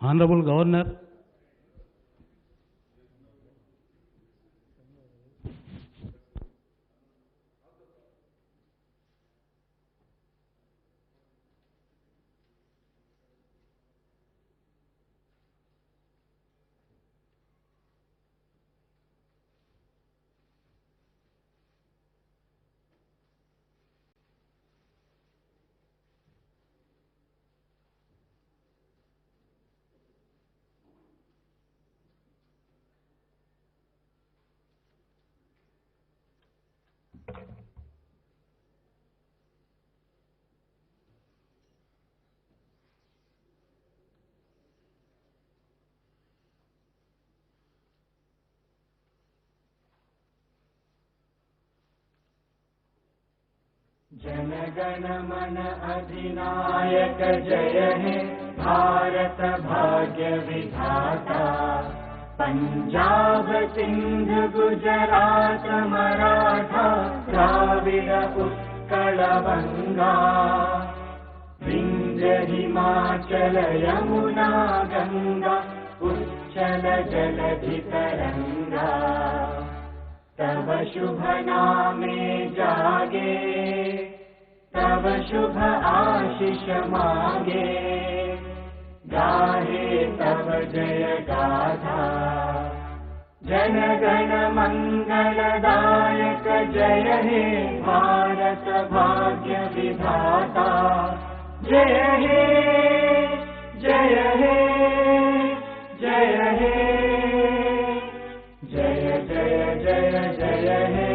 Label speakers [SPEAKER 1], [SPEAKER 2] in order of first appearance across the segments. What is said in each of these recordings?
[SPEAKER 1] Honorable Governor,
[SPEAKER 2] जनगण मन अधिनायक जय हे भारत भाग्य विधाता। पंजाब सिंध गुजरात मराठा द्राविड उत्कल बंगा। विंध्य हिमाचल यमुना गंगा उच्चल जलधि तरंगा। तब शुभ नामे जागे तब शुभ आशीष मांगे। गाहे तब जय गाथा जन गण मंगलदायक जय हे भारत भाग्य विधाता। जय हे जय हे जय हे जय जय जय जय हे।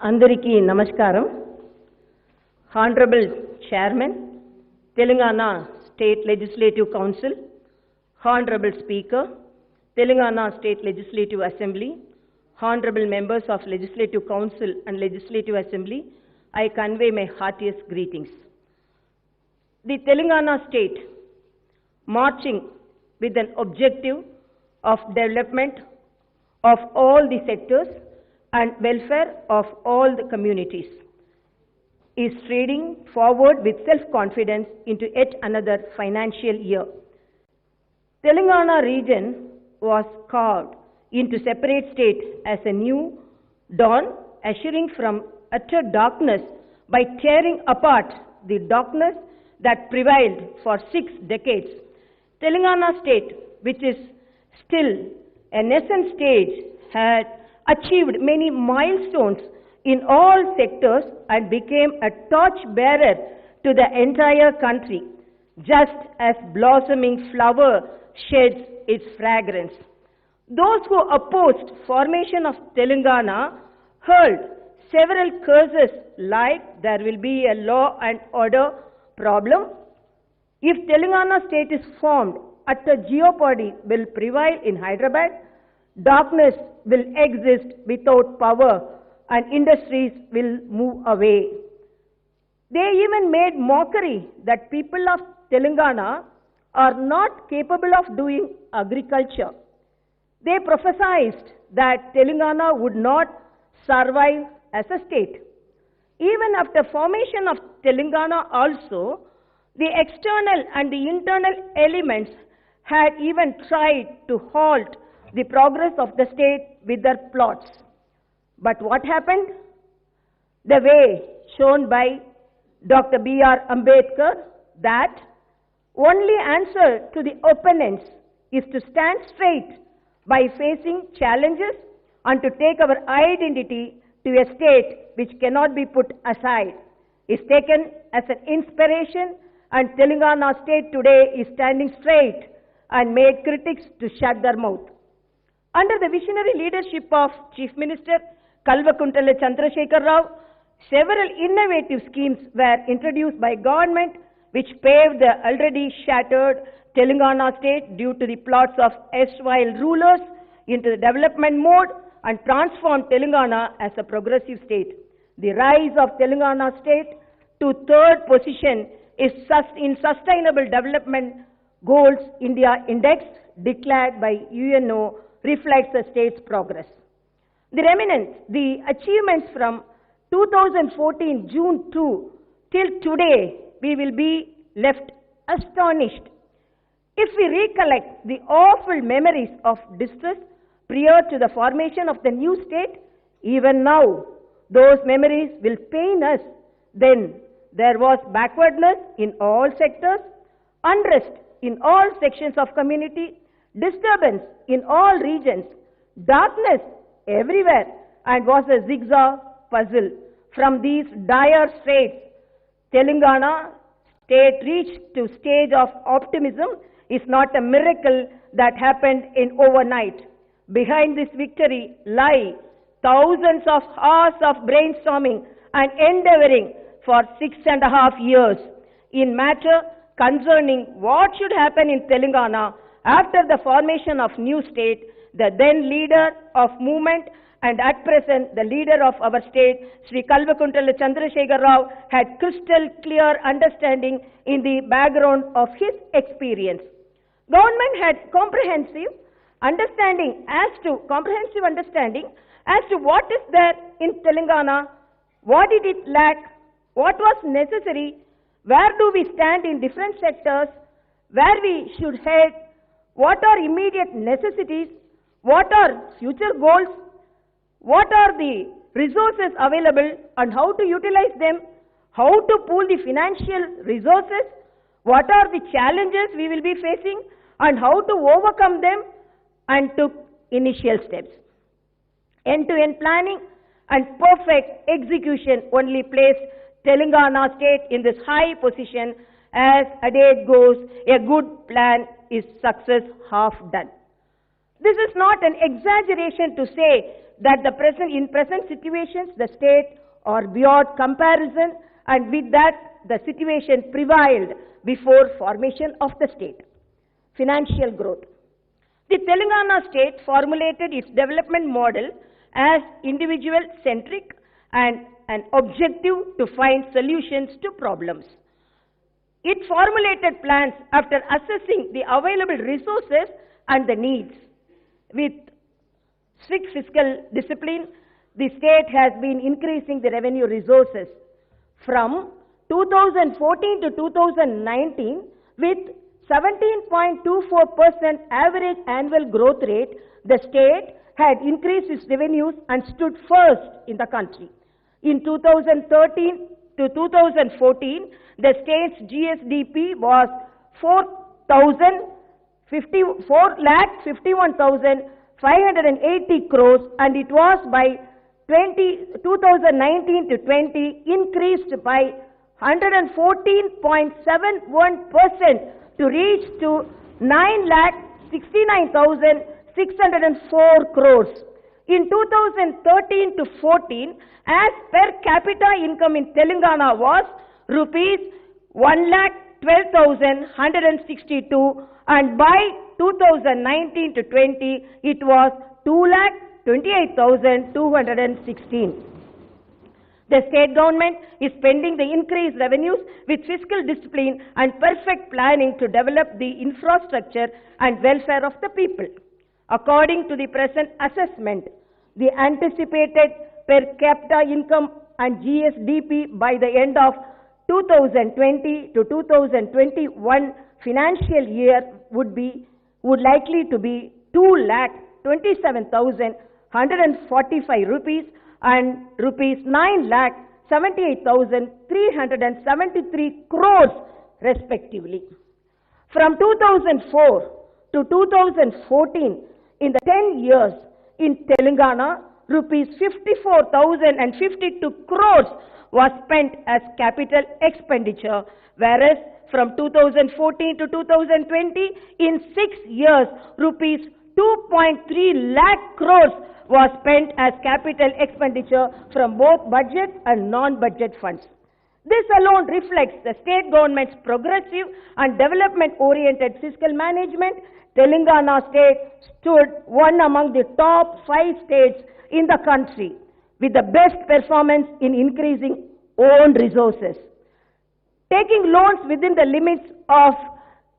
[SPEAKER 3] అందరికీ నమస్కారం. Honourable chairman Telangana state legislative council, honourable speaker Telangana state legislative assembly, honourable members of legislative council and legislative assembly, I convey my heartiest greetings. The Telangana state marching with an objective of development of all the sectors and welfare of all the communities is striding forward with self-confidence into yet another financial year. Telangana region was carved into separate state as a new dawn, ushering from utter darkness by tearing apart the darkness that prevailed for 6 decades. Telangana state, which is still a nascent stage, had achieved many milestones in all sectors and became a torch bearer to the entire country, just as blossoming flower sheds its fragrance. Those who opposed formation of Telangana hurled several curses like there will be a law and order problem. If Telangana state is formed, utter jeopardy will prevail in Hyderabad. Darkness will exist without power and industries will move away. They even made mockery that people of Telangana are not capable of doing agriculture. They prophesied that Telangana would not survive as a state. Even after formation of Telangana also, the external and the internal elements had even tried to halt the progress of the state with their plots. But what happened? The way shown by Dr. B.R. Ambedkar, that only answer to the opponents is to stand straight by facing challenges and to take our identity to a state which cannot be put aside, is taken as an inspiration, and Telangana state today is standing straight and made critics to shut their mouth. Under the visionary leadership of Chief Minister Kalvakuntala Chandrasekhar Rao, several innovative schemes were introduced by government which paved the already shattered Telangana state due to the plots of erstwhile rulers into the development mode and transform Telangana as a progressive state. The rise of Telangana state to third position is in Sustainable Development Goals India Index declared by UNO reflects the state's progress. The remnants, the achievements from 2014 June 2 till today, we will be left astonished. If we recollect the awful memories of distress prior to the formation of the new state, even now, those memories will pain us. Then there was backwardness in all sectors, unrest in all sections of community, disturbance in all regions, darkness everywhere, and was a zigzag puzzle. From these dire straits, Telangana state reached to stage of optimism is not a miracle that happened in overnight. Behind this victory lie thousands of hours of brainstorming and endeavoring for 6.5 years in matter concerning what should happen in Telangana after the formation of new state. The then leader of movement and at present the leader of our state, Sri Kalvakuntala Chandrasekhar Rao, had crystal clear understanding in the background of his experience. Government had comprehensive understanding as to what is there in Telangana, what did it lack, what was necessary, where do we stand in different sectors, where we should head, what are immediate necessities, what are future goals, what are the resources available and how to utilize them, how to pool the financial resources, what are the challenges we will be facing and how to overcome them, and took initial steps. End-to-end planning and perfect execution only placed Telangana state in this high position. As adage goes, a good plan is success half done. This is not an exaggeration to say that in present situations the state are beyond comparison, and with that the situation prevailed before formation of the state. Financial growth. The Telangana state formulated its development model as individual-centric and an objective to find solutions to problems. It formulated plans after assessing the available resources and the needs. With strict fiscal discipline, the state has been increasing the revenue resources. From 2014 to 2019, with 17.24% average annual growth rate, the state had increased its revenues and stood first in the country. In 2013 to 2014, the state's GSDP was 4,51,580 crores, and it was by 2019 to 20 increased by 114.71% to reach to 9,69,604 crores. In 2013 to 14, as per capita income in Telangana was rupees 1,12,162, and by 2019 to 20, it was 2,28,216. The state government is spending the increased revenues with fiscal discipline and perfect planning to develop the infrastructure and welfare of the people. According to the present assessment, the anticipated per capita income and GSDP by the end of 2020 to 2021 financial year would likely to be 2,27,145 rupees and rupees 9,78,373 crores respectively. From 2004 to 2014, in the 10 years in Telangana, rupees 54,052 crores was spent as capital expenditure, whereas from 2014 to 2020, in 6 years, rupees 2.3 lakh crores was spent as capital expenditure from both budget and non-budget funds. This alone reflects the state government's progressive and development-oriented fiscal management. Telangana state stood one among the top 5 states in the country with the best performance in increasing own resources. Taking loans within the limits of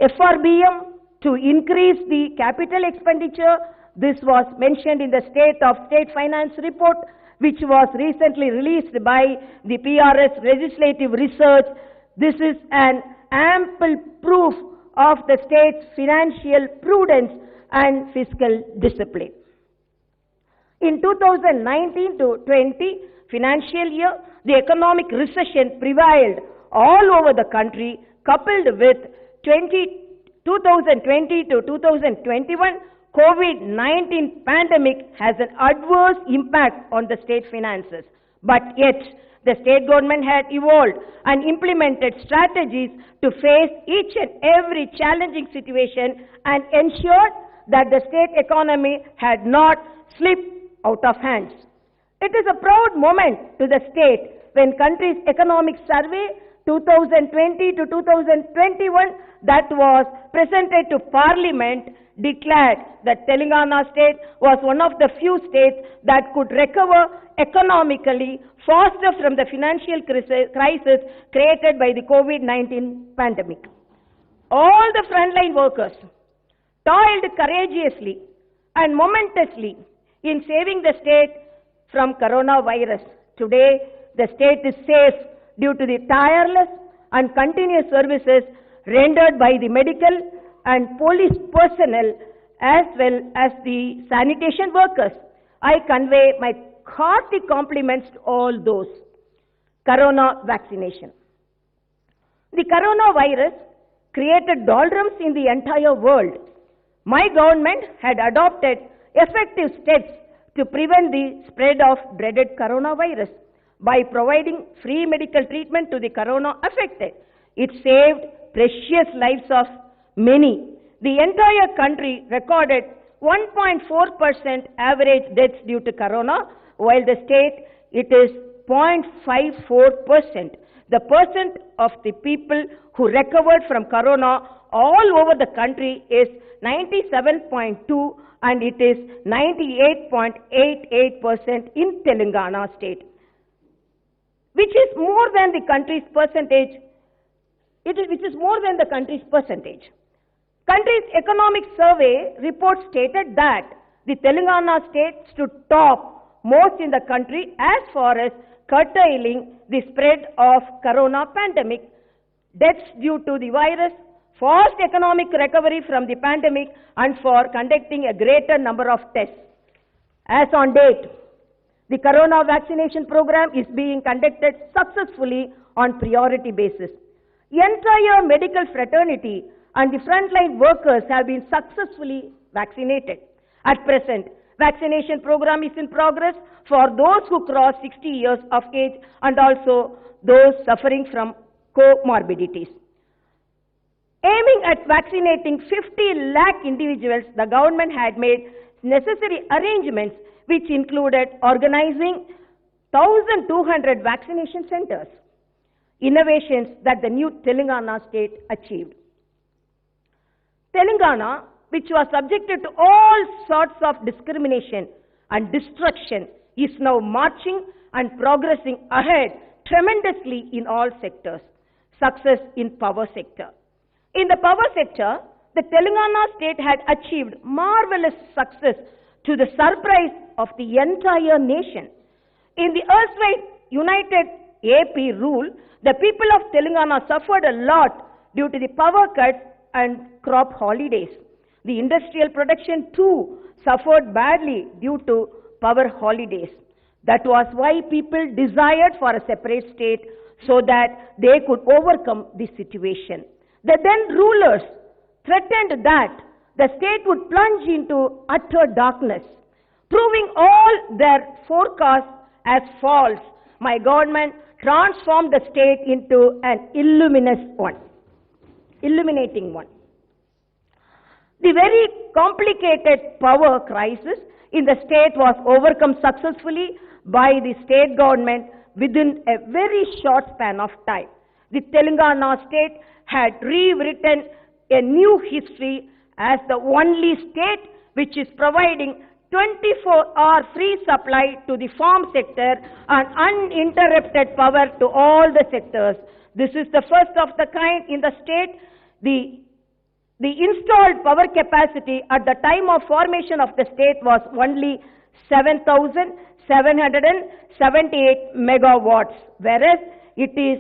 [SPEAKER 3] FRBM to increase the capital expenditure, this was mentioned in the State of State Finance report, which was recently released by the PRS Legislative Research. This is an ample proof of the state's financial prudence and fiscal discipline. In 2019-20 financial year, the economic recession prevailed all over the country, coupled with 2020 to 2021 COVID-19 pandemic has an adverse impact on the state finances. But yet, the state government had evolved and implemented strategies to face each and every challenging situation and ensured that the state economy had not slipped out of hands. It is a proud moment to the state when country's economic survey 2020 to 2021 that was presented to Parliament declared that Telangana state was one of the few states that could recover economically faster from the financial crisis created by the COVID-19 pandemic. All the frontline workers toiled courageously and momentously in saving the state from coronavirus. Today, the state is safe due to the tireless and continuous services rendered by the medical and police personnel as well as the sanitation workers. I convey my hearty compliments to all those. Corona vaccination. The coronavirus created doldrums in the entire world. My government had adopted effective steps to prevent the spread of dreaded coronavirus by providing free medical treatment to the corona affected. It saved precious lives of many. The entire country recorded 1.4% average deaths due to corona, while the state it is 0.54%. The percent of the people who recovered from corona all over the country is 97.2% and it is 98.88% in Telangana state, which is more than the country's percentage. Which is more than the country's percentage. Country's economic survey report stated that the Telangana state stood top most in the country as far as curtailing the spread of corona pandemic, deaths due to the virus, fast economic recovery from the pandemic, and for conducting a greater number of tests. As on date, the corona vaccination program is being conducted successfully on priority basis. The entire medical fraternity and the frontline workers have been successfully vaccinated. At present, vaccination program is in progress for those who cross 60 years of age and also those suffering from comorbidities. Aiming at vaccinating 50 lakh individuals, the government had made necessary arrangements which included organizing 1,200 vaccination centers. Innovations that the new Telangana state achieved. Telangana, which was subjected to all sorts of discrimination and destruction, is now marching and progressing ahead tremendously in all sectors. Success in power sector. In the power sector, the Telangana state had achieved marvelous success to the surprise of the entire nation. In the erstwhile United AP rule, the people of Telangana suffered a lot due to the power cuts and crop holidays. The industrial production too suffered badly due to power holidays. That was why people desired for a separate state so that they could overcome the situation. The then rulers threatened that the state would plunge into utter darkness, proving all their forecasts as false. My government transformed the state into an illuminating one. The very complicated power crisis in the state was overcome successfully by the state government within a very short span of time. The Telangana state had rewritten a new history as the only state which is providing 24-hour free supply to the farm sector and uninterrupted power to all the sectors. This is the first of the kind in the state. The installed power capacity at the time of formation of the state was only 7,778 megawatts, whereas it is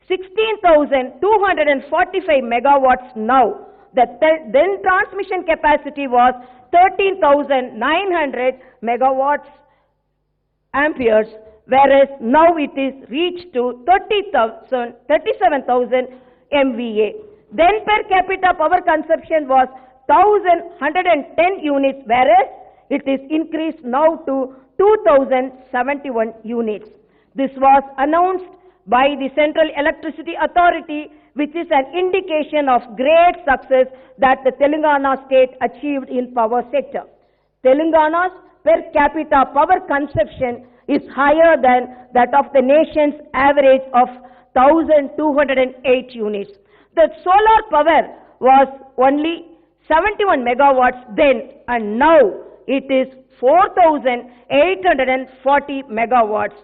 [SPEAKER 3] 16,245 megawatts now. The then transmission capacity was 13,900 megawatts amperes, whereas now it is reached to 37,000 MVA. Then per capita power consumption was 1,110 units, whereas it is increased now to 2,071 units. This was announced by the Central Electricity Authority, which is an indication of great success that the Telangana state achieved in power sector. Telangana's per capita power consumption is higher than that of the nation's average of 1,208 units. The solar power was only 71 megawatts then, and now it is 4,840 megawatts.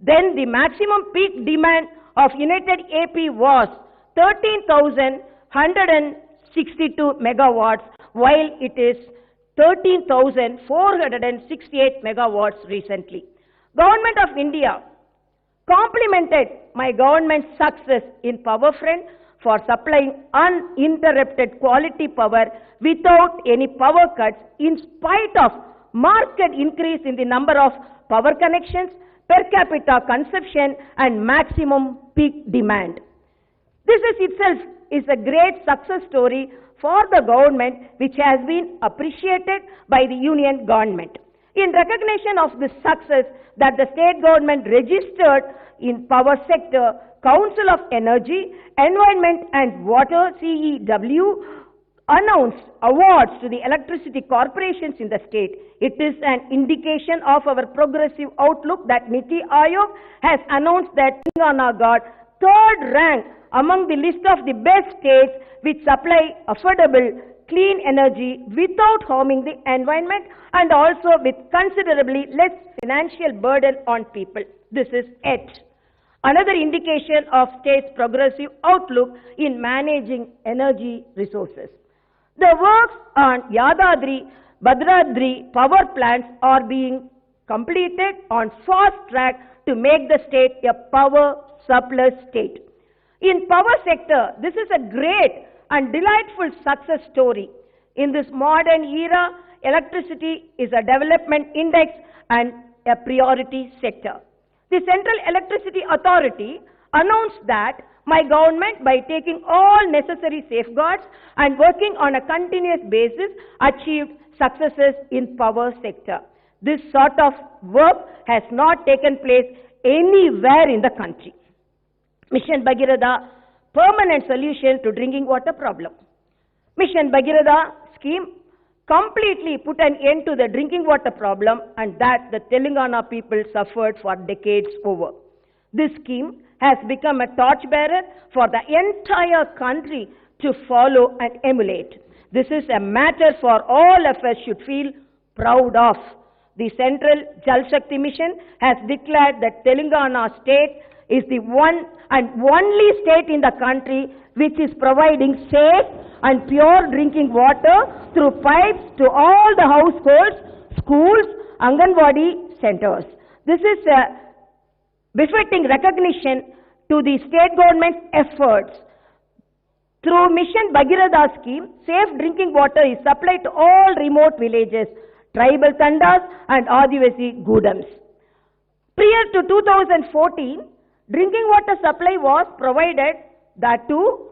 [SPEAKER 3] Then the maximum peak demand of United AP was 13,162 megawatts, while it is 13,468 megawatts recently. Government of India complimented my government's success in power front for supplying uninterrupted quality power without any power cuts in spite of marked increase in the number of power connections, per capita consumption and maximum peak demand. This itself is a great success story for the government, which has been appreciated by the union government. In recognition of this success that the state government registered in power sector, Council of Energy, Environment and Water (CEW) announced awards to the electricity corporations in the state. It is an indication of our progressive outlook that NITI Aayog has announced that Telangana got third rank among the list of the best states which supply affordable, clean energy without harming the environment and also with considerably less financial burden on people. This is it. Another indication of state's progressive outlook in managing energy resources. The works on Yadadri, Bhadradri power plants are being completed on fast track to make the state a power surplus state. In power sector, this is a great and delightful success story. In this modern era, electricity is a development index and a priority sector. The Central Electricity Authority announced that my government, by taking all necessary safeguards and working on a continuous basis, achieved successes in power sector. This sort of work has not taken place anywhere in the country. Mission Bhagiratha, permanent solution to drinking water problem. Mission Bhagiratha scheme completely put an end to the drinking water problem, and that the Telangana people suffered for decades over. This scheme has become a torchbearer for the entire country to follow and emulate. This is a matter for all of us should feel proud of. The Central Jal Shakti Mission has declared that Telangana state is the one and only state in the country which is providing safe and pure drinking water through pipes to all the households, schools, Anganwadi centers. This is a befitting recognition to the state government's efforts. Through Mission Bhagiratha scheme, safe drinking water is supplied to all remote villages, tribal tandas and Adivasi Gudams. Prior to 2014, drinking water supply was provided, that too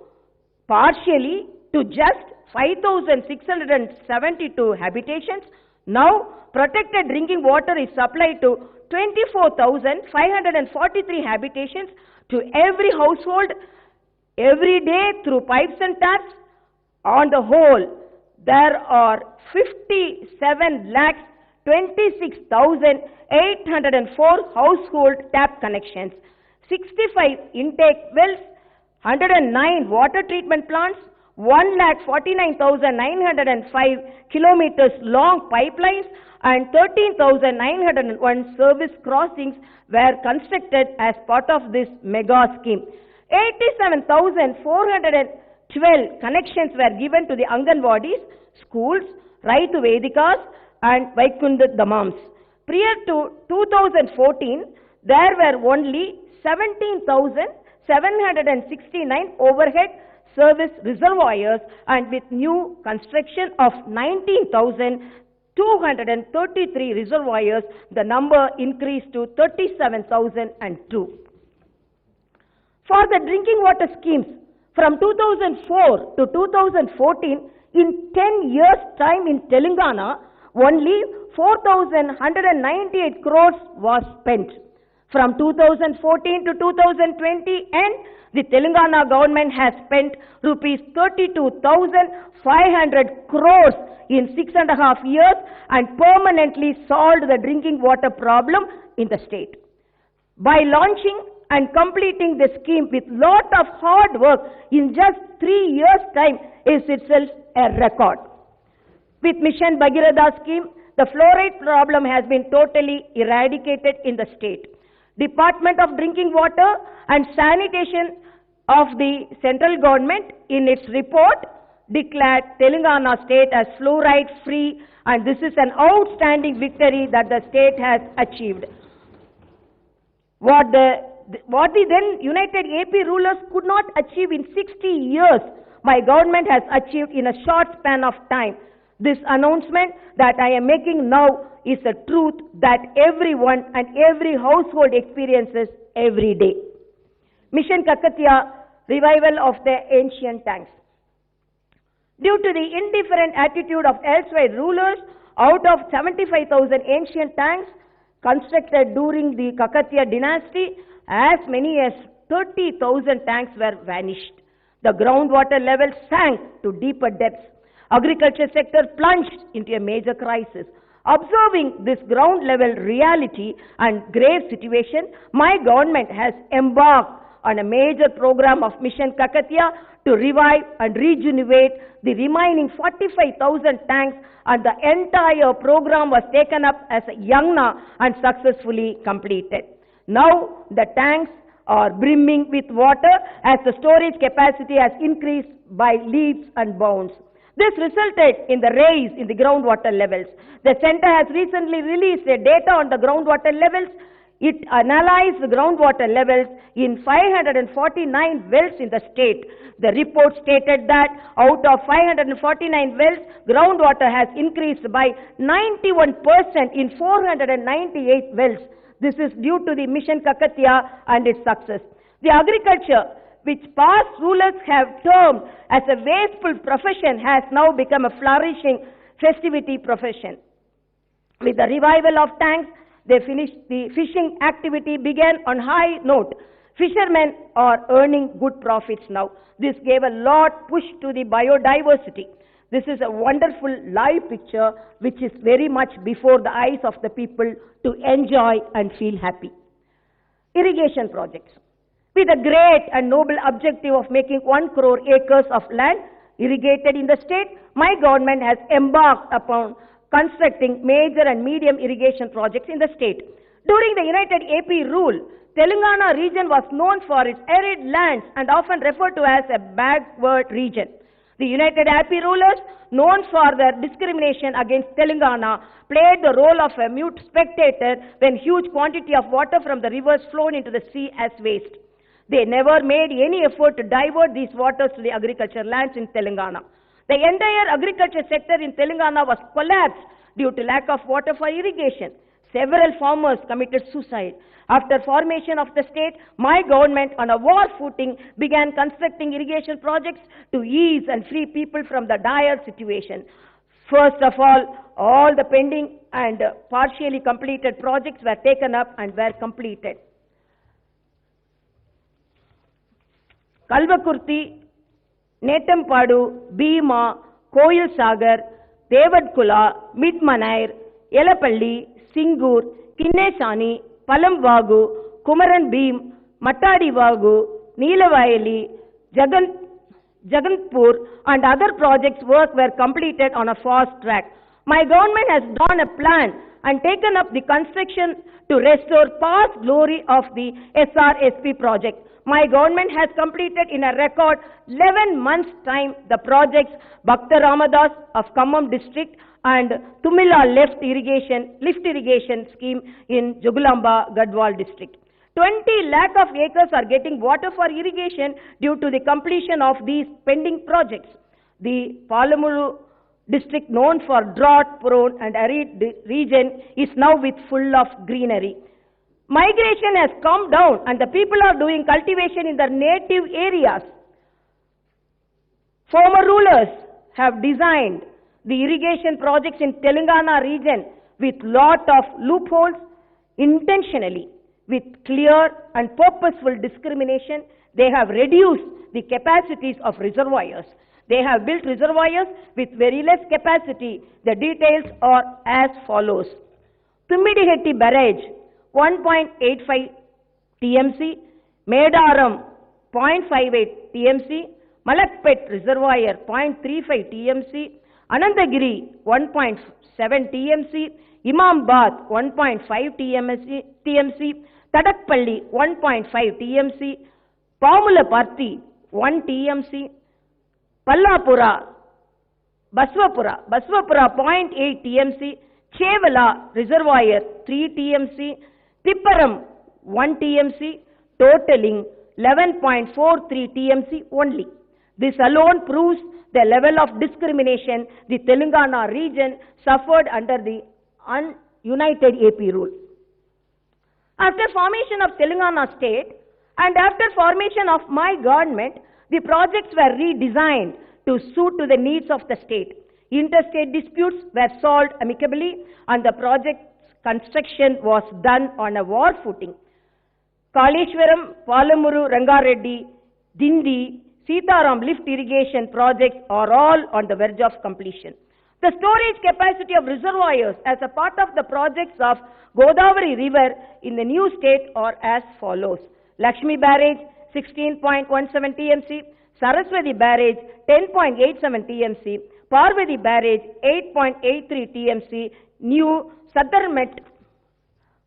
[SPEAKER 3] partially, to just 5,672 habitations. Now, protected drinking water is supplied to 24,543 habitations to every household every day through pipes and taps. On the whole, there are 57 lakhs 26,804 household tap connections, 65 intake wells, 109 water treatment plants, 1,49,905 kilometers long pipelines, and 13,901 service crossings were constructed as part of this mega scheme. 87,412 connections were given to the Anganwadis, schools, Raitu Vedikas, and Vaikunda Dhamams. Prior to 2014, there were only 17,769 overhead service reservoirs, and with new construction of 19,233 reservoirs, the number increased to 37,002. For the drinking water schemes, from 2004 to 2014, in 10 years' time in Telangana, only 4,198 crores was spent. From 2014 to 2020, and the Telangana government has spent rupees 32,500 crores in 6.5 years and permanently solved the drinking water problem in the state. By launching and completing the scheme with lot of hard work in just 3 years' time is itself a record. With Mission Bhagiratha scheme, the fluoride problem has been totally eradicated in the state. Department of Drinking Water and Sanitation of the central government in its report declared Telangana state as fluoride free, and this is an outstanding victory that the state has achieved. What the then United AP rulers could not achieve in 60 years, my government has achieved in a short span of time. This announcement that I am making now is a truth that everyone and every household experiences every day. Mission Kakatiya, revival of the ancient tanks. Due to the indifferent attitude of elsewhere rulers, out of 75,000 ancient tanks constructed during the Kakatiya dynasty, as many as 30,000 tanks were vanished. The groundwater level sank to deeper depths. Agriculture sector plunged into a major crisis. Observing this ground level reality and grave situation, my government has embarked on a major program of Mission Kakatiya to revive and rejuvenate the remaining 45,000 tanks, and the entire program was taken up as a yagna and successfully completed. Now the tanks are brimming with water as the storage capacity has increased by leaps and bounds. This resulted in the rise in the groundwater levels. The center has recently released data on the groundwater levels. It analyzed the groundwater levels in 549 wells in the state. The report stated that out of 549 wells, groundwater has increased by 91% in 498 wells. This is due to the Mission Kakatiya and its success. The agriculture, which past rulers have termed as a wasteful profession, has now become a flourishing festivity profession. With the revival of tanks, the fishing activity began on high note. Fishermen are earning good profits now. This gave a lot push to the biodiversity. This is a wonderful live picture which is very much before the eyes of the people to enjoy and feel happy. Irrigation projects. With a great and noble objective of making 1 crore acres of land irrigated in the state, my government has embarked upon constructing major and medium irrigation projects in the state. During the United AP rule, Telangana region was known for its arid lands and often referred to as a backward region. The United AP rulers, known for their discrimination against Telangana, played the role of a mute spectator when huge quantity of water from the rivers flowed into the sea as waste. They never made any effort to divert these waters to the agriculture lands in Telangana. The entire agriculture sector in Telangana was collapsed due to lack of water for irrigation. Several farmers committed suicide. After formation of the state, my government on a war footing began constructing irrigation projects to ease and free people from the dire situation. First of all the pending and partially completed projects were taken up and were completed. Kalvakurti, Netampadu, Bhima, Koil Sagar, Devadkula, Midmanair, Yelapalli, Singur, Kinnesani, Palam Vagu, Kumaran Beam, Mattadi Vagu, Neelavayali, Jaganpur and other projects work were completed on a fast track. My government has drawn a plan and taken up the construction to restore past glory of the SRSP project. My government has completed in a record 11 months' time the projects Bhakta Ramadas of Khammam district and Tumila lift irrigation scheme in Jogulamba, Gadwal district. 20 lakh of acres are getting water for irrigation due to the completion of these pending projects. The Palamuru district, known for drought-prone and arid region, is now with full of greenery. Migration has come down and the people are doing cultivation in their native areas. Former rulers have designed the irrigation projects in Telangana region with lot of loopholes intentionally. With clear and purposeful discrimination, they have reduced the capacities of reservoirs. They have built reservoirs with very less capacity. The details are as follows. Tummidihetti Barrage, 1.85 TMC, Medaram, 0.58 TMC, Malakpet Reservoir, 0.35 TMC, Anandagiri, 1.7 TMC, Imambad, 1.5 TMC, Tadakpalli, 1.5 TMC, Pamulaparthi, 1 TMC, Pallapura, Baswapura, 0.8 TMC, Chevala Reservoir, 3 TMC, Tipparam, 1 TMC, totaling 11.43 TMC only. This alone proves the level of discrimination the Telangana region suffered under the United AP rule. After formation of Telangana state and after formation of my government, the projects were redesigned to suit to the needs of the state. Interstate disputes were solved amicably and the project's construction was done on a war footing. Kaleshwaram, Palamuru, Rangareddy, Dindi, Sitaram lift irrigation projects are all on the verge of completion. The storage capacity of reservoirs as a part of the projects of Godavari River in the new state are as follows. Lakshmi Barrage, 16.17 TMC, Saraswati Barrage, 10.87 TMC, Parvati Barrage, 8.83 TMC, New Sadarmet,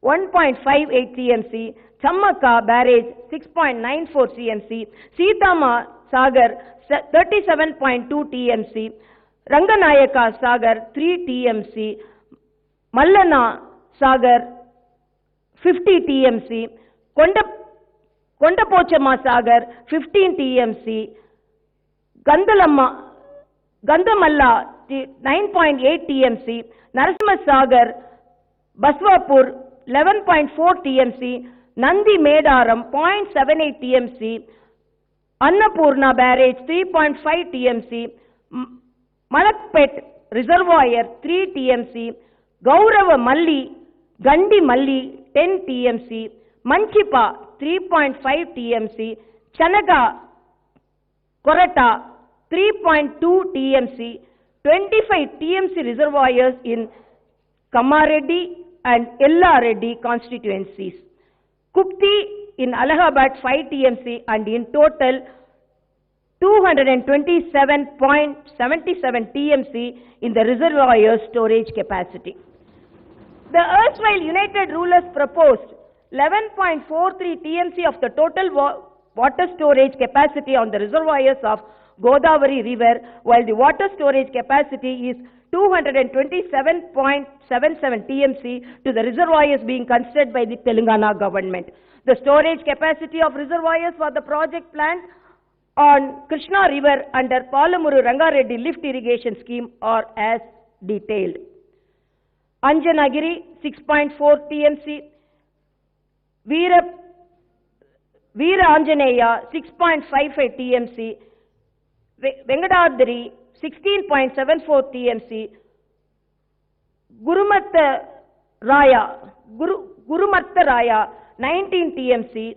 [SPEAKER 3] 1.58 TMC, Chammaka Barrage, 6.94 TMC, Sitama Sagar, 37.2 TMC, Ranganayaka Sagar, 3 TMC, Mallana Sagar, 50 TMC, Kondapochama Sagar, 15 TMC, Gandamalla, 9.8 TMC, Narasimha Sagar, Baswapur, 11.4 TMC, Nandi Medaram, 0.78 TMC, Annapurna Barrage, 3.5 TMC, Malakpet Reservoir, 3 TMC, Gaurava Malli, Gandi Malli, 10 TMC, Manchipa, 3.5 TMC, Chanaga Korata, 3.2 TMC, 25 TMC reservoirs in Kamareddy and Ellareddy constituencies. Kupti in Allahabad 5 TMC and in total 227.77 TMC in the reservoir storage capacity. The erstwhile United Rulers proposed 11.43 TMC of the total water storage capacity on the reservoirs of Godavari River, while the water storage capacity is 227.77 TMC to the reservoirs being considered by the Telangana government. The storage capacity of reservoirs for the project planned on Krishna River under Palamuru Rangareddy lift irrigation scheme are as detailed. Anjanagiri 6.4 TMC, Veera Anjaneya 6.55 TMC, Vengadadri 16.74 TMC, Gurumatta Raya 19 TMC,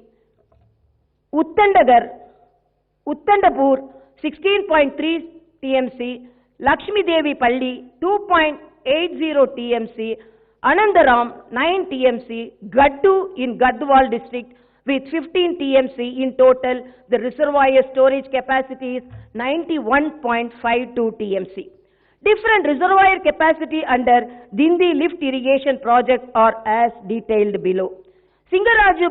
[SPEAKER 3] Uttandapur 16.3 TMC, Lakshmi Devi Palli 2.80 TMC, Anandaram 9 TMC, Gaddu in Gadwal district with 15 TMC in total. The reservoir storage capacity is 91.52 TMC. Different reservoir capacity under Dindi lift irrigation project are as detailed below. Singaraju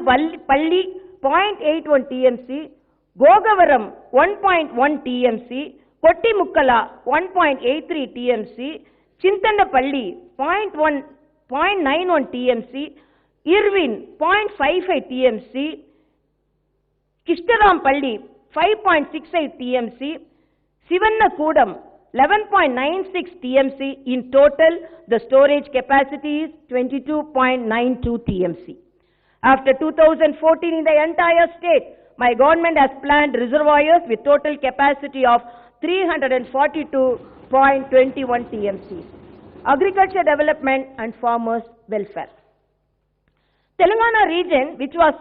[SPEAKER 3] Palli 0.81 TMC, Gogavaram 1.1 TMC, Kottimukkala 1.83 TMC, Chintandapalli 0.91 TMC, Irvin 0.55 TMC, Kishtarampalli 5.68 TMC, Sivannakoodam 11.96 TMC. In total, the storage capacity is 22.92 TMC. After 2014 in the entire state, my government has planned reservoirs with total capacity of 342.21 TMC. Agriculture development and farmers' welfare. Telangana region, which was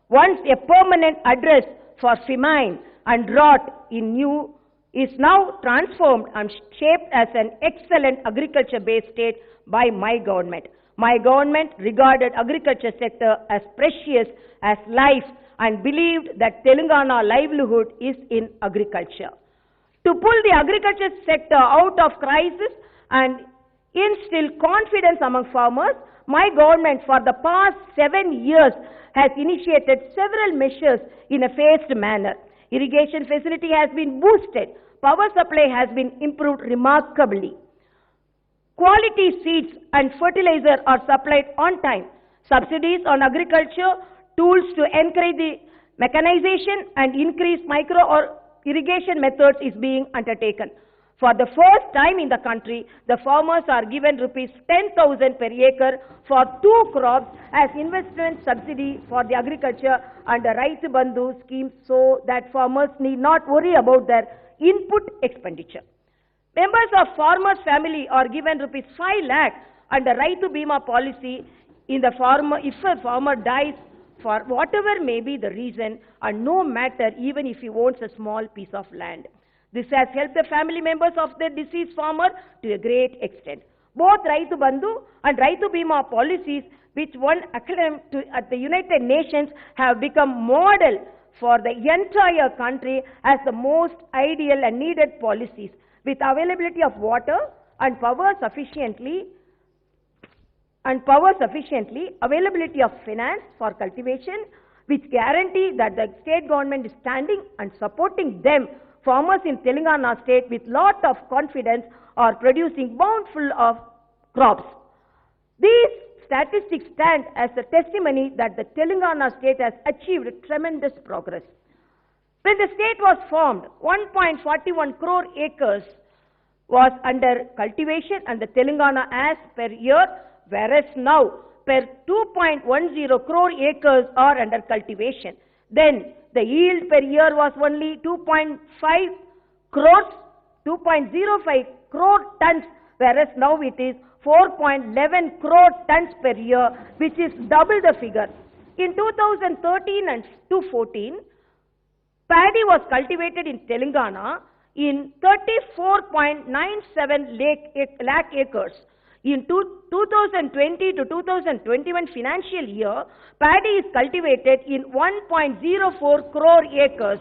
[SPEAKER 3] once a permanent address for famine and drought is now transformed and shaped as an excellent agriculture-based state by my government. My government regarded agriculture sector as precious as life and believed that Telangana livelihood is in agriculture. To pull the agriculture sector out of crisis and instill confidence among farmers, my government for the past 7 years has initiated several measures in a phased manner. Irrigation facility has been boosted. Power supply has been improved remarkably. Quality seeds and fertilizer are supplied on time. Subsidies on agriculture, tools to encourage the mechanization and increase micro or irrigation methods is being undertaken. For the first time in the country, the farmers are given rupees 10,000 per acre for 2 crops as investment subsidy for the agriculture under Raitu Bandhu scheme, so that farmers need not worry about their input expenditure. Members of farmers' family are given rupees 5 lakh under Raitu Bima policy if a farmer dies for whatever may be the reason, and no matter even if he owns a small piece of land. This has helped the family members of the deceased farmer to a great extent. Both Raitu Bandhu and Raitu Bima policies, which won acclaim at the United Nations, have become model for the entire country as the most ideal and needed policies, with availability of water and power sufficiently, availability of finance for cultivation, which guarantee that the state government is standing and supporting them. Farmers in Telangana state with lot of confidence are producing bountiful of crops. These statistics stand as a testimony that the Telangana state has achieved tremendous progress. When the state was formed, 1.41 crore acres was under cultivation and the Telangana as per year, whereas now per 2.10 crore acres are under cultivation. Then the yield per year was only 2.05 crore tons, whereas now it is 4.11 crore tons per year, which is double the figure. In 2013 and 2014, paddy was cultivated in Telangana in 34.97 lakh acres. In 2020 to 2021 financial year, paddy is cultivated in 1.04 crore acres.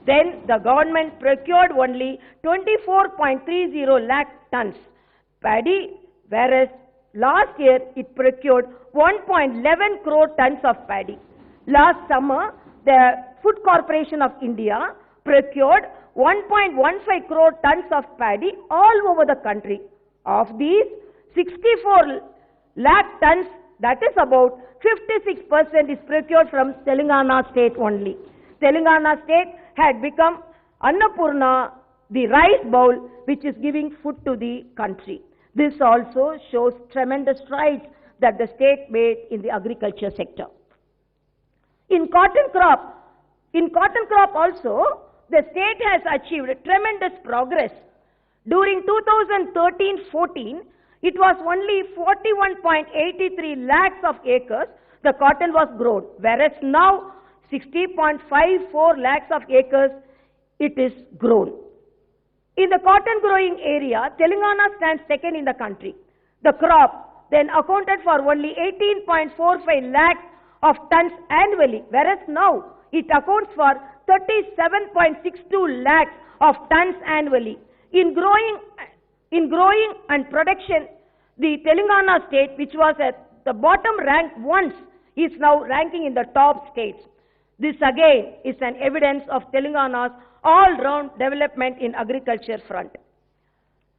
[SPEAKER 3] Then the government procured only 24.30 lakh tons paddy, whereas last year it procured 1.11 crore tons of paddy. Last summer, the Food Corporation of India procured 1.15 crore tons of paddy all over the country. Of these, 64 lakh tons, that is about 56%, is procured from Telangana state only. Telangana state had become Annapurna, the rice bowl, which is giving food to the country. This also shows tremendous strides that the state made in the agriculture sector. In cotton crop also, the state has achieved tremendous progress. During 2013-14, it was only 41.83 lakhs of acres the cotton was grown, whereas now 60.54 lakhs of acres it is grown. In the cotton growing area, Telangana stands second in the country. The crop, then accounted for only 18.45 lakhs of tons annually, whereas now it accounts for 37.62 lakhs of tons annually. In growing and production, the Telangana state, which was at the bottom rank once, is now ranking in the top states. This again is an evidence of Telangana's all-round development in agriculture front.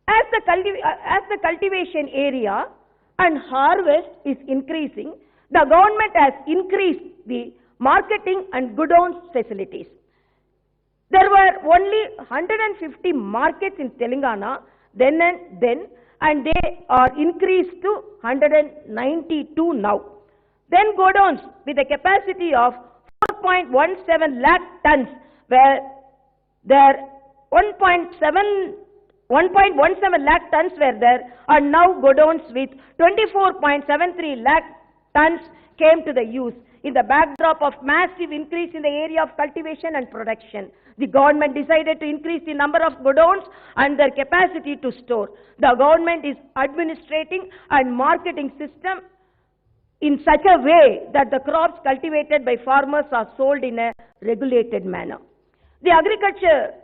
[SPEAKER 3] As the cultivation area and harvest is increasing, the government has increased the marketing and godowns facilities. There were only 150 markets in Telangana then, and they are increased to 192 now. Then godowns with a capacity of 4.17 lakh tons, where there 1.17 lakh tons were there, and now godowns with 24.73 lakh tons came to the use. In the backdrop of massive increase in the area of cultivation and production, the government decided to increase the number of godowns and their capacity to store. The government is administrating and marketing system in such a way that the crops cultivated by farmers are sold in a regulated manner. The agriculture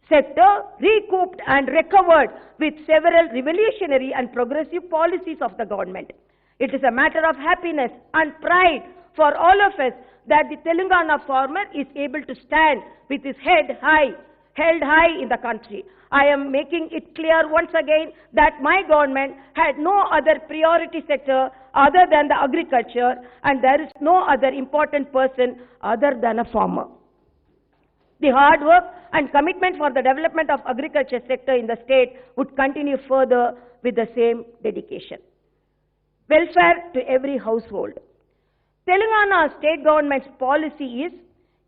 [SPEAKER 3] sector recouped and recovered with several revolutionary and progressive policies of the government. It is a matter of happiness and pride for all of us that the Telangana farmer is able to stand with his head held high in the country. I am making it clear once again that my government had no other priority sector other than the agriculture, and there is no other important person other than a farmer. The hard work and commitment for the development of agriculture sector in the state would continue further with the same dedication. Welfare to every household. Telangana state government's policy is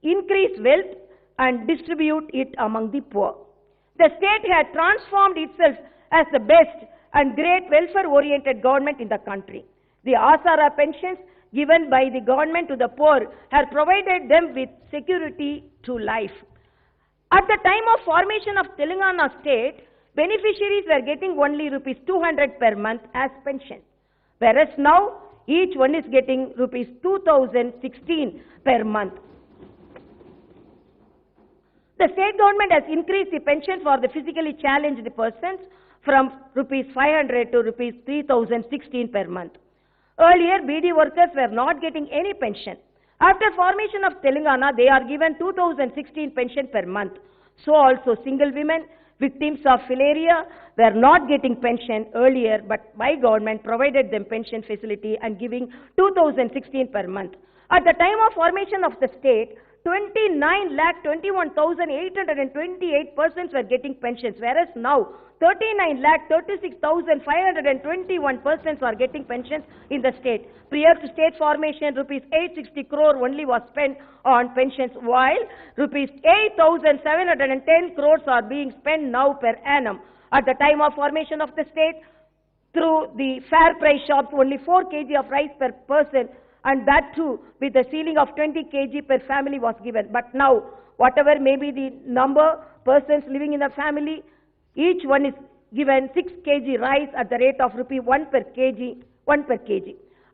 [SPEAKER 3] increase wealth and distribute it among the poor. The state had transformed itself as the best and great welfare-oriented government in the country. The Asara pensions given by the government to the poor have provided them with security to life. At the time of formation of Telangana state, beneficiaries were getting only rupees 200 per month as pension, whereas now each one is getting rupees 2016 per month. The state government has increased the pension for the physically challenged persons from rupees 500 to rupees 3016 per month. Earlier, BD workers were not getting any pension. After formation of Telangana, they are given 2016 pension per month. So also single women, victims of filaria were not getting pension earlier, but my government provided them pension facility and giving 2016 per month. At the time of formation of the state, 29,21,828 persons were getting pensions, whereas now 39,36,521 persons are getting pensions in the state. Prior to state formation, rupees 860 crore only was spent on pensions, while rupees 8,710 crores are being spent now per annum. At the time of formation of the state, through the fair price shops, only 4 kg of rice per person, and that too with a ceiling of 20 kg per family was given. But now, whatever may be the number persons living in the family, each one is given 6 kg rice at the rate of rupee 1 per kg.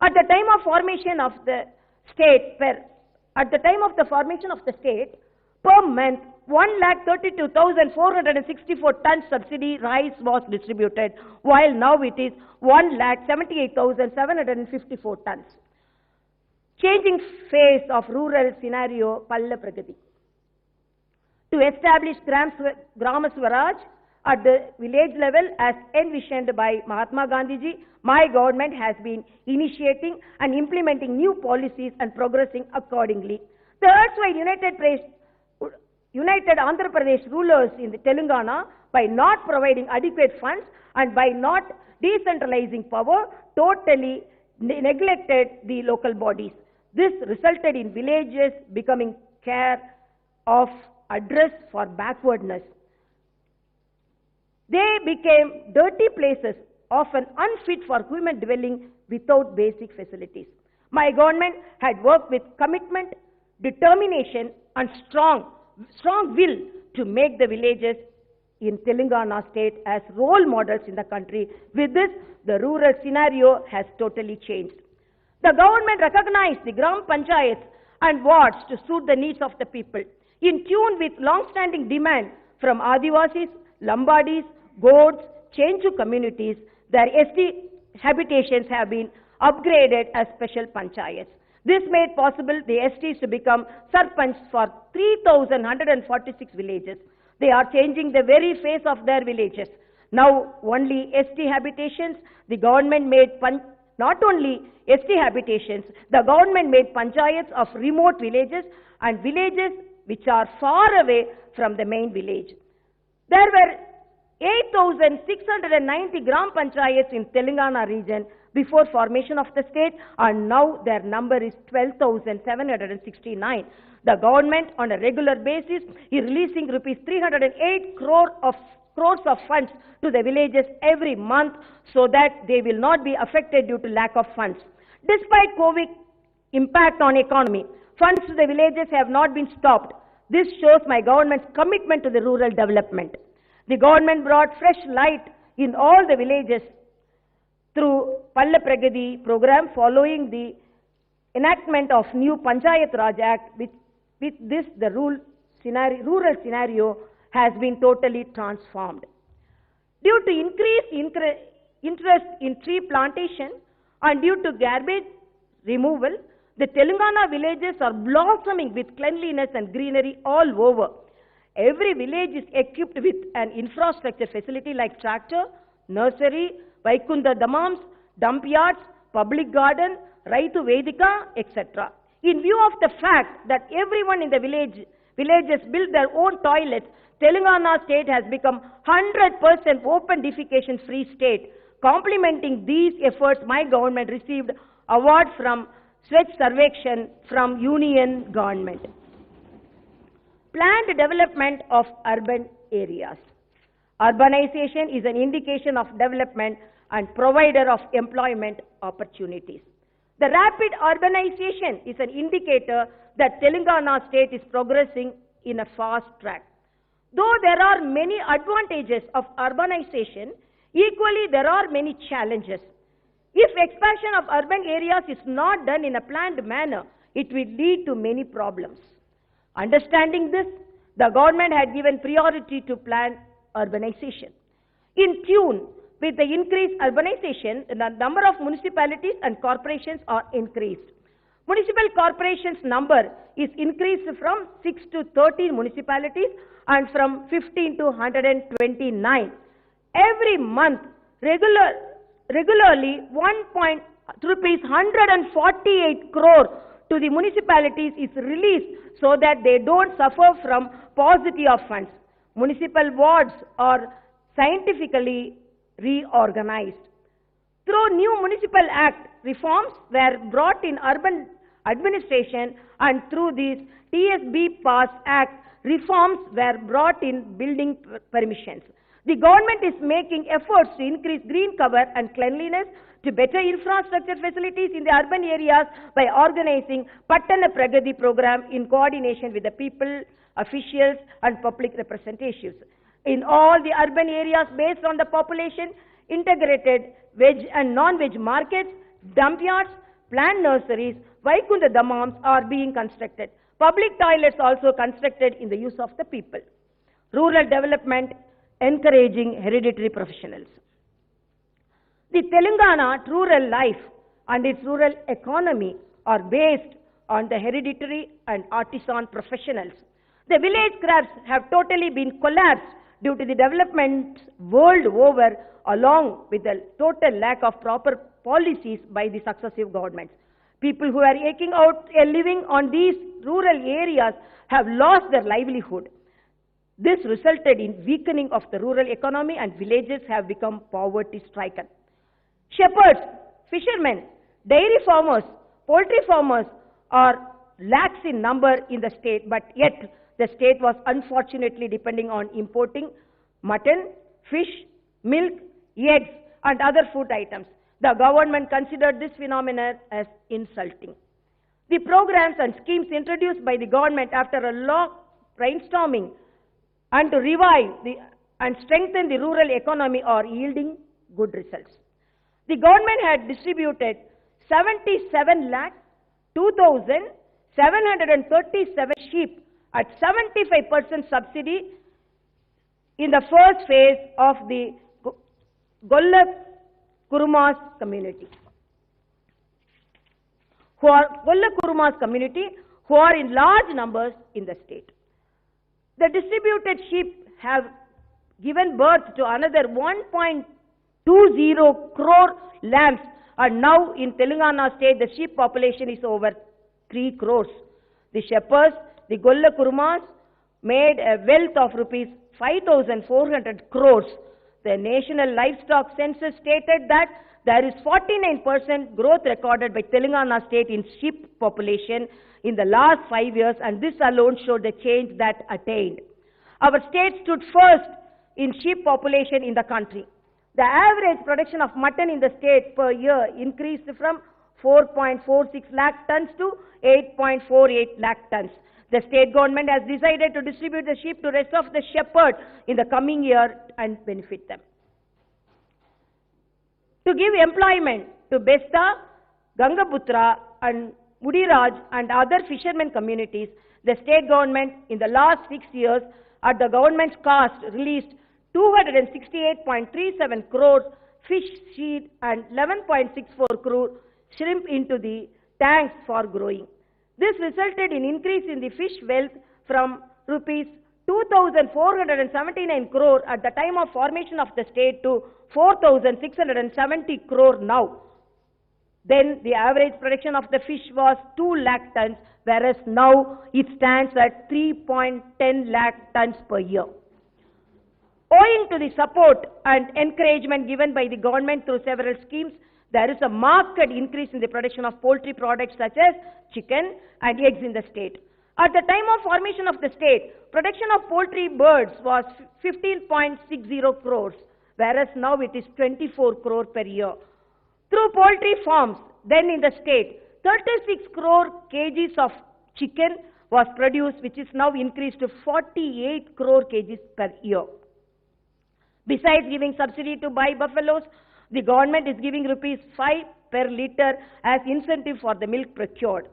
[SPEAKER 3] At the time of formation of the state, per month, 1,32,464 tons subsidy rice was distributed, while now it is 1,78,754 tons. Changing face of rural scenario, Palla Pragati. To establish Grama Swaraj at the village level as envisioned by Mahatma Gandhiji, my government has been initiating and implementing new policies and progressing accordingly. The erstwhile United Andhra Pradesh rulers in the Telangana, by not providing adequate funds and by not decentralizing power, totally neglected the local bodies. This resulted in villages becoming care of address for backwardness. They became dirty places, often unfit for human dwelling without basic facilities. My government had worked with commitment, determination and strong will to make the villages in Telangana state as role models in the country. With this, the rural scenario has totally changed. The government recognized the Gram Panchayats and wards to suit the needs of the people. In tune with long-standing demand from Adivasis, Lambadis, Gods, Chenchu communities, their ST habitations have been upgraded as special panchayats. This made possible the STs to become sarpanch for 3,146 villages. They are changing the very face of their villages. Now only ST habitations, the government made not only ST habitations, the government made panchayats of remote villages and villages which are far away from the main village. There were 8,690 Gram Panchayats in Telangana region before formation of the state, and now their number is 12,769. The government on a regular basis is releasing rupees 308 crores of funds to the villages every month so that they will not be affected due to lack of funds. Despite COVID impact on economy, funds to the villages have not been stopped. This shows my government's commitment to the rural development. The government brought fresh light in all the villages through Palla Pragati program following the enactment of new Panchayat Raj Act. With this, the rural scenario has been totally transformed. Due to increased interest in tree plantation and due to garbage removal, the Telangana villages are blossoming with cleanliness and greenery all over. Every village is equipped with an infrastructure facility like tractor, nursery, Vaikunda Damams, dump yards, public garden, Raitu Vedika, etc. In view of the fact that everyone in the villages build their own toilets, Telangana state has become 100% open defecation free state. Complementing these efforts, my government received award from Swachh Sarvekshan from Union government. Planned development of urban areas. Urbanization is an indication of development and provider of employment opportunities. The rapid urbanization is an indicator that Telangana state is progressing in a fast track. Though there are many advantages of urbanization, equally there are many challenges. If expansion of urban areas is not done in a planned manner, it will lead to many problems. Understanding this, the government had given priority to planned urbanization. In tune with the increased urbanization, the number of municipalities and corporations are increased. Municipal corporations number is increased from 6 to 13 municipalities and from 15 to 129. Every month, regularly rupees 148 crore to the municipalities is released so that they don't suffer from paucity of funds. Municipal wards are scientifically reorganized. Through new municipal act, reforms were brought in urban administration, and through this TSB Pass Act, reforms were brought in building permissions. The government is making efforts to increase green cover and cleanliness, to better infrastructure facilities in the urban areas by organizing Pattana Pragati program in coordination with the people, officials and public representatives. In all the urban areas based on the population, integrated veg and non-veg markets, dump yards, planned nurseries, Vaikunda Damams are being constructed. Public toilets also constructed in the use of the people. Rural development, encouraging hereditary professionals. The Telangana rural life and its rural economy are based on the hereditary and artisan professionals. The village crafts have totally been collapsed due to the development world over, along with the total lack of proper policies by the successive governments. People who are eking out a living on these rural areas have lost their livelihood. This resulted in weakening of the rural economy, and villages have become poverty-stricken. Shepherds, fishermen, dairy farmers, poultry farmers are lakhs in number in the state, but yet the state was unfortunately depending on importing mutton, fish, milk, eggs and other food items. The government considered this phenomenon as insulting. The programs and schemes introduced by the government after a long brainstorming and to revive and strengthen the rural economy are yielding good results. The government had distributed 77 lakh 2,737 sheep at 75% subsidy in the first phase of the Golla Kurumas community. Golla Kurumas community who are in large numbers in the state. The distributed sheep have given birth to another 1.20 crore lambs, and now in Telangana state the sheep population is over 3 crores. The shepherds, the Golla Kurumas, made a wealth of rupees 5,400 crores. The National Livestock Census stated that there is 49% growth recorded by Telangana state in sheep population in the last 5 years, and this alone showed the change that attained. Our state stood first in sheep population in the country. The average production of mutton in the state per year increased from 4.46 lakh tons to 8.48 lakh tons. The state government has decided to distribute the sheep to rest of the shepherds in the coming year and benefit them. To give employment to Besta, Gangaputra and Mudiraj and other fishermen communities, the state government in the last 6 years at the government's cost released 268.37 crores fish feed and 11.64 crore shrimp into the tanks for growing. This resulted in increase in the fish wealth from rupees 2,479 crore at the time of formation of the state to 4,670 crore now. Then the average production of the fish was 2 lakh tons, whereas now it stands at 3.10 lakh tons per year. Owing to the support and encouragement given by the government through several schemes, there is a marked increase in the production of poultry products such as chicken and eggs in the state. At the time of formation of the state, production of poultry birds was 15.60 crores, whereas now it is 24 crore per year. Through poultry farms, then in the state, 36 crore kgs of chicken was produced, which is now increased to 48 crore kgs per year. Besides giving subsidy to buy buffaloes, the government is giving rupees 5 per litre as incentive for the milk procured.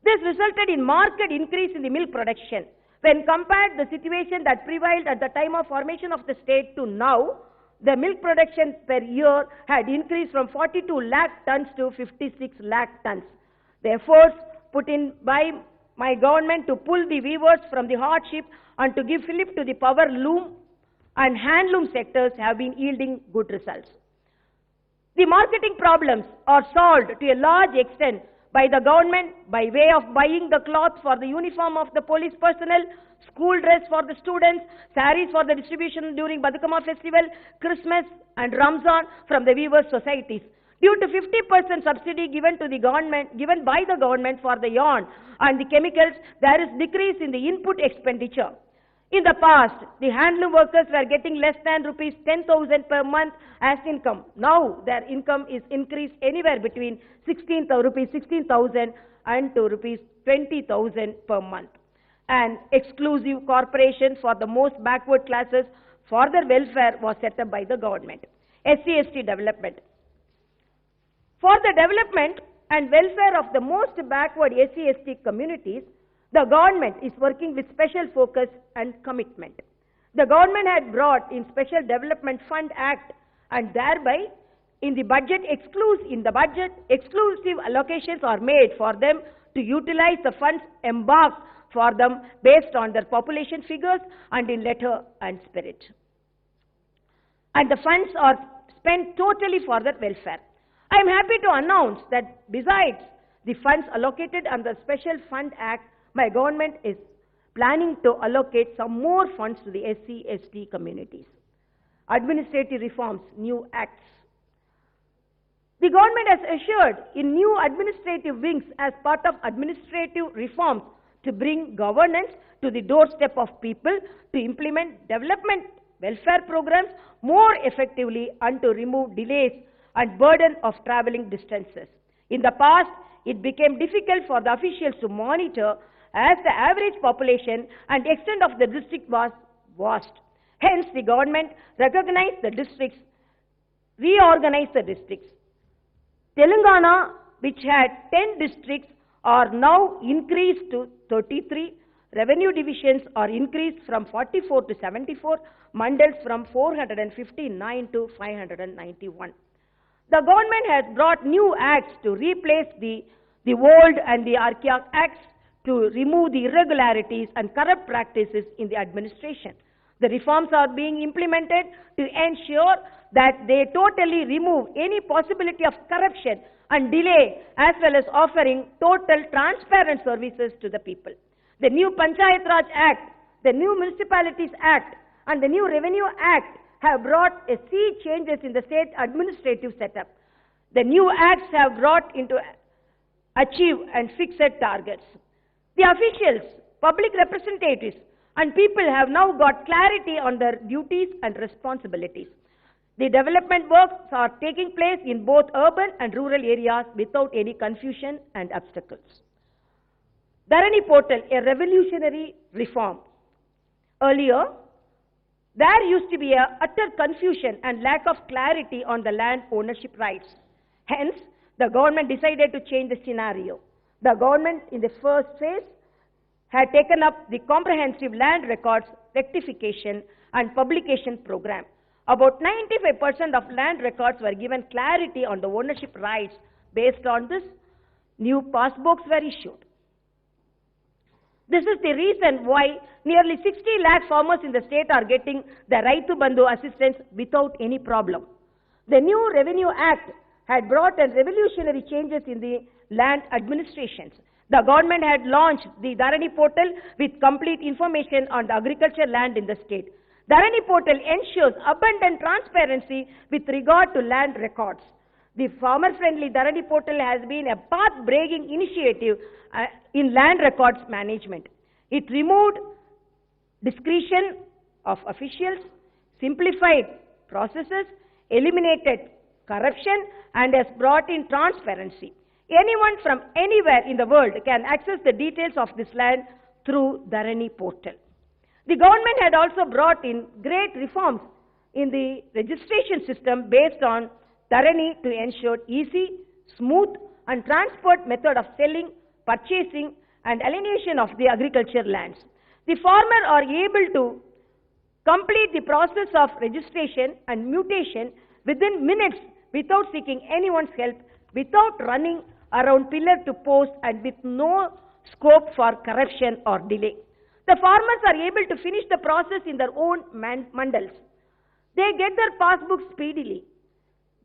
[SPEAKER 3] This resulted in marked increase in the milk production. When compared the situation that prevailed at the time of formation of the state to now, the milk production per year had increased from 42 lakh tons to 56 lakh tons. The efforts put in by my government to pull the weavers from the hardship and to give fillip to the power loom and handloom sectors have been yielding good results. The marketing problems are solved to a large extent by the government by way of buying the cloth for the uniform of the police personnel, school dress for the students, saris for the distribution during Badukama festival, Christmas and Ramzan from the weavers' societies. Due to 50% subsidy given by the government for the yarn and the chemicals, there is decrease in the input expenditure. In the past, the handloom workers were getting less than rupees 10,000 per month as income. Now, their income is increased anywhere between rupees 16,000 and to rupees 20,000 per month. An exclusive corporation for the most backward classes for their welfare was set up by the government. SC/ST development. For the development and welfare of the most backward SC/ST communities, the government is working with special focus and commitment. The government had brought in Special Development Fund Act, and thereby in the budget exclusive allocations are made for them to utilize the funds embarked for them based on their population figures and in letter and spirit. And the funds are spent totally for their welfare. I am happy to announce that besides the funds allocated under Special Fund Act, my government is planning to allocate some more funds to the SC/ST communities. Administrative reforms, new acts. The government has assured in new administrative wings as part of administrative reforms to bring governance to the doorstep of people, to implement development welfare programs more effectively and to remove delays and burden of traveling distances. In the past, it became difficult for the officials to monitor as the average population and extent of the district was vast. Hence, the government recognized the districts, reorganized the districts. Telangana, which had 10 districts, are now increased to 33. Revenue divisions are increased from 44 to 74, mandals from 459 to 591. The government has brought new acts to replace the old and the archaic acts to remove the irregularities and corrupt practices in the administration. The reforms are being implemented to ensure that they totally remove any possibility of corruption and delay, as well as offering total transparent services to the people. The new Panchayat Raj Act, the new Municipalities Act, and the new Revenue Act have brought a sea changes in the state administrative setup. The new acts have brought into achieve and fixed targets. The officials, public representatives, and people have now got clarity on their duties and responsibilities. The development works are taking place in both urban and rural areas without any confusion and obstacles. Dharani Portal, a revolutionary reform. Earlier, there used to be a utter confusion and lack of clarity on the land ownership rights. Hence, the government decided to change the scenario. The government in the first phase had taken up the comprehensive land records rectification and publication program. About 95% of land records were given clarity on the ownership rights. Based on this, new passbooks were issued. This is the reason why nearly 60 lakh farmers in the state are getting the Raitu Bandhu assistance without any problem. The new Revenue Act had brought in revolutionary changes in the land administrations. The government had launched the Dharani Portal with complete information on the agriculture land in the state. Dharani Portal ensures abundant transparency with regard to land records. The farmer-friendly Dharani Portal has been a path-breaking initiative in land records management. It removed discretion of officials, simplified processes, eliminated corruption, and has brought in transparency. Anyone from anywhere in the world can access the details of this land through Dharani Portal. The government had also brought in great reforms in the registration system based on Dharani to ensure easy, smooth, and transparent method of selling, purchasing, and alienation of the agriculture lands. The farmer are able to complete the process of registration and mutation within minutes without seeking anyone's help, without running around pillar to post, and with no scope for corruption or delay. The farmers are able to finish the process in their own mandals. They get their passbooks speedily.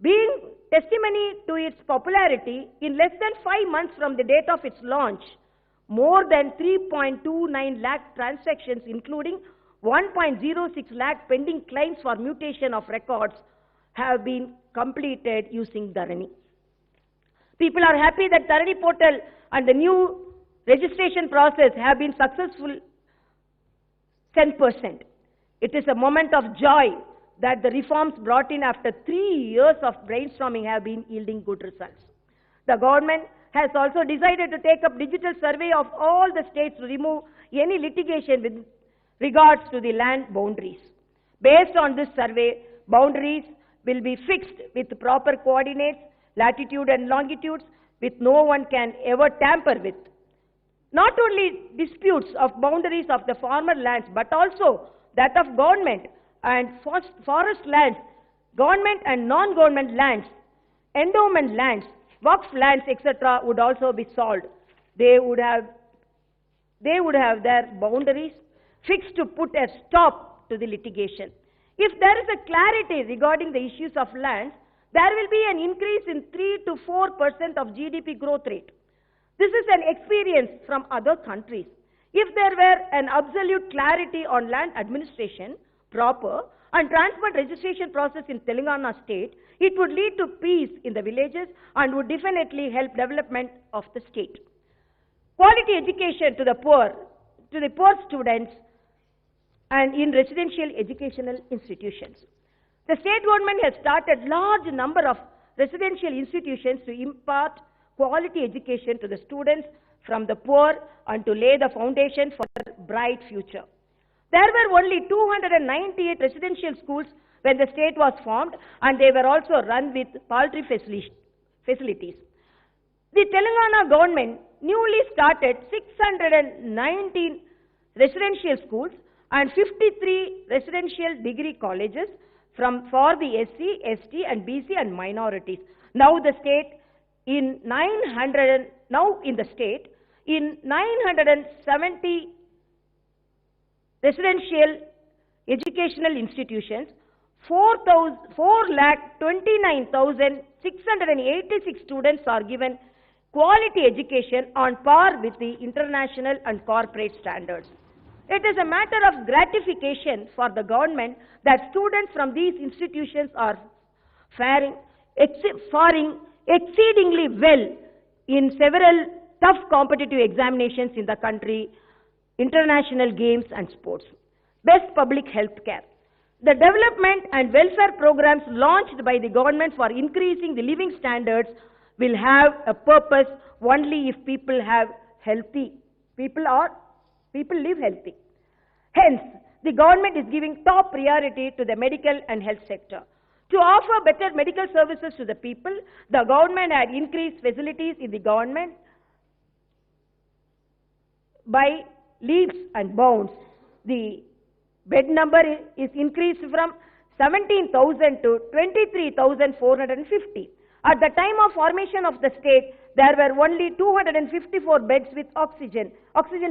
[SPEAKER 3] Being testimony to its popularity, in less than 5 months from the date of its launch, more than 3.29 lakh transactions, including 1.06 lakh pending claims for mutation of records, have been completed using Dharani. People are happy that Dharani Portal and the new registration process have been successful 10%. It is a moment of joy that the reforms brought in after 3 years of brainstorming have been yielding good results. The government has also decided to take up digital survey of all the states to remove any litigation with regards to the land boundaries. Based on this survey, boundaries will be fixed with proper coordinates, latitude and longitudes, which no one can ever tamper with. Not only disputes of boundaries of the farmer lands, but also that of government and forest lands, government and non-government lands, endowment lands, Waqf lands, etc. would also be solved. They would have their boundaries fixed to put a stop to the litigation. If there is a clarity regarding the issues of lands, there will be an increase in 3 to 4% of GDP growth rate. This is an experience from other countries. If there were an absolute clarity on land administration, proper and transparent registration process in Telangana state, it would lead to peace in the villages and would definitely help development of the state. Quality education to the poor students and in residential educational institutions. The state government has started large number of residential institutions to impart quality education to the students from the poor and to lay the foundation for a bright future. There were only 298 residential schools when the state was formed, and they were also run with paltry facilities. The Telangana government newly started 619 residential schools and 53 residential degree colleges for the SC, ST and BC and minorities. Now in the state in 970 residential educational institutions, 4,29,686 students are given quality education on par with the international and corporate standards. It is a matter of gratification for the government that students from these institutions are faring exceedingly well in several tough competitive examinations in the country, international games and sports. Best public health care. The development and welfare programs launched by the government for increasing the living standards will have a purpose only if people live healthy. Hence, the government is giving top priority to the medical and health sector. To offer better medical services to the people, the government had increased facilities in the government by leaps and bounds. The bed number is increased from 17,000 to 23,450. At the time of formation of the state, there were only 254 beds with oxygen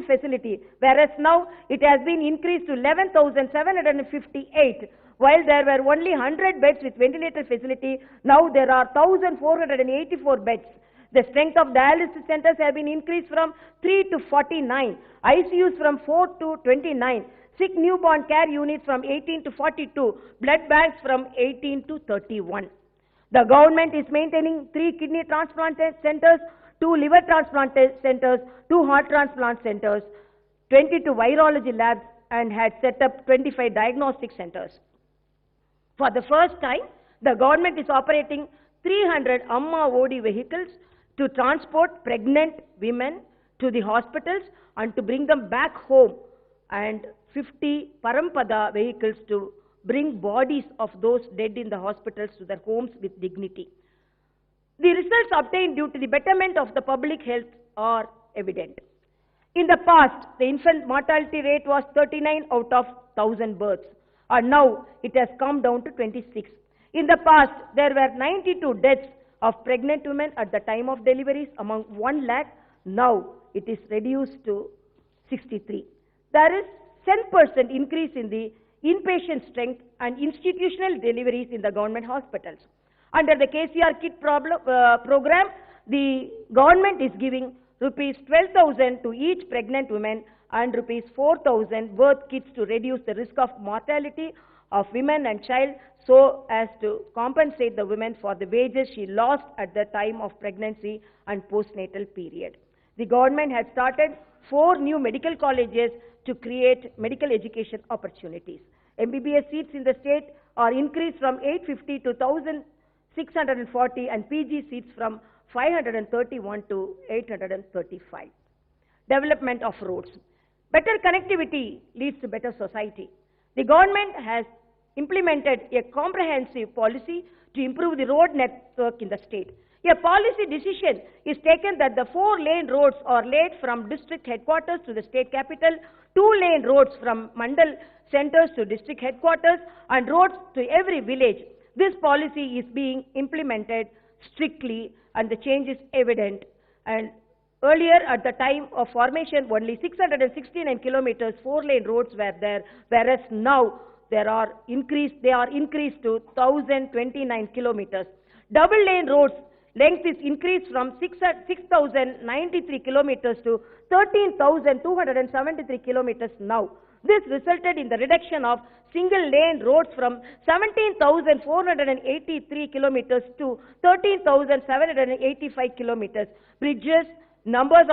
[SPEAKER 3] facility, whereas now it has been increased to 11,758. While there were only 100 beds with ventilator facility, now there are 1,484 beds. The strength of dialysis centers have been increased from 3 to 49, ICUs from 4 to 29, sick newborn care units from 18 to 42, blood banks from 18 to 31. The government is maintaining 3 kidney transplant centers, 2 liver transplant centers, 2 heart transplant centers, 22 virology labs, and had set up 25 diagnostic centers. For the first time, the government is operating 300 Amma OD vehicles to transport pregnant women to the hospitals and to bring them back home, and 50 Parampada vehicles to bring bodies of those dead in the hospitals to their homes with dignity. The results obtained due to the betterment of the public health are evident. In the past, the infant mortality rate was 39 out of 1,000 births, and now it has come down to 26. In the past, there were 92 deaths of pregnant women at the time of deliveries among 1 lakh. Now it is reduced to 63. There is 10% increase in the inpatient strength and institutional deliveries in the government hospitals. Under the KCR Kit program, the government is giving rupees 12,000 to each pregnant woman and rupees 4,000 birth kits to reduce the risk of mortality of women and child, so as to compensate the women for the wages she lost at the time of pregnancy and postnatal period. The government has started 4 new medical colleges to create medical education opportunities. MBBS seats in the state are increased from 850 to 1,640 and PG seats from 531 to 835. Development of roads. Better connectivity leads to better society. The government has implemented a comprehensive policy to improve the road network in the state. A policy decision is taken that the 4-lane roads are laid from district headquarters to the state capital, 2-lane roads from mandal centers to district headquarters, and roads to every village. This policy is being implemented strictly, and the change is evident. And earlier, at the time of formation, only 669 kilometers 4-lane roads were there, whereas now they are increased to 1,029 kilometers. Double-lane roads length is increased from 6,093 kilometers to 13,273 kilometers now. This resulted in the reduction of single-lane roads from 17,483 kilometers to 13,785 kilometers. Bridges numbers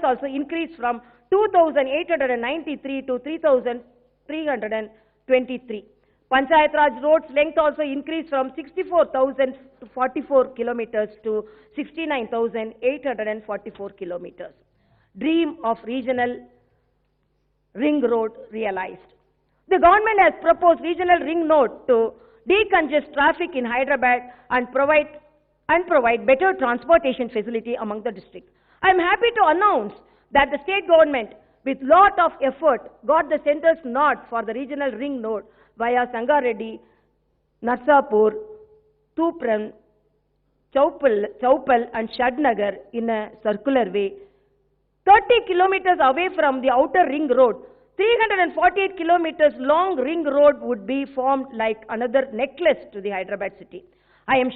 [SPEAKER 3] also increased from 2,893 to 3,323. Panchayat Raj roads length also increased from 64,044 kilometers to 69,844 kilometers. Dream of regional ring road realized. The government has proposed regional ring road to decongest traffic in Hyderabad and provide better transportation facility among the district. I am happy to announce that the state government, with lot of effort, got the centre's nod for the regional ring road via Sangareddy, Narsapur, Tupram, Chaupal and Shadnagar in a circular way. 30 kilometers away from the outer ring road, 348 kilometers long ring road would be formed like another necklace to the Hyderabad city. I am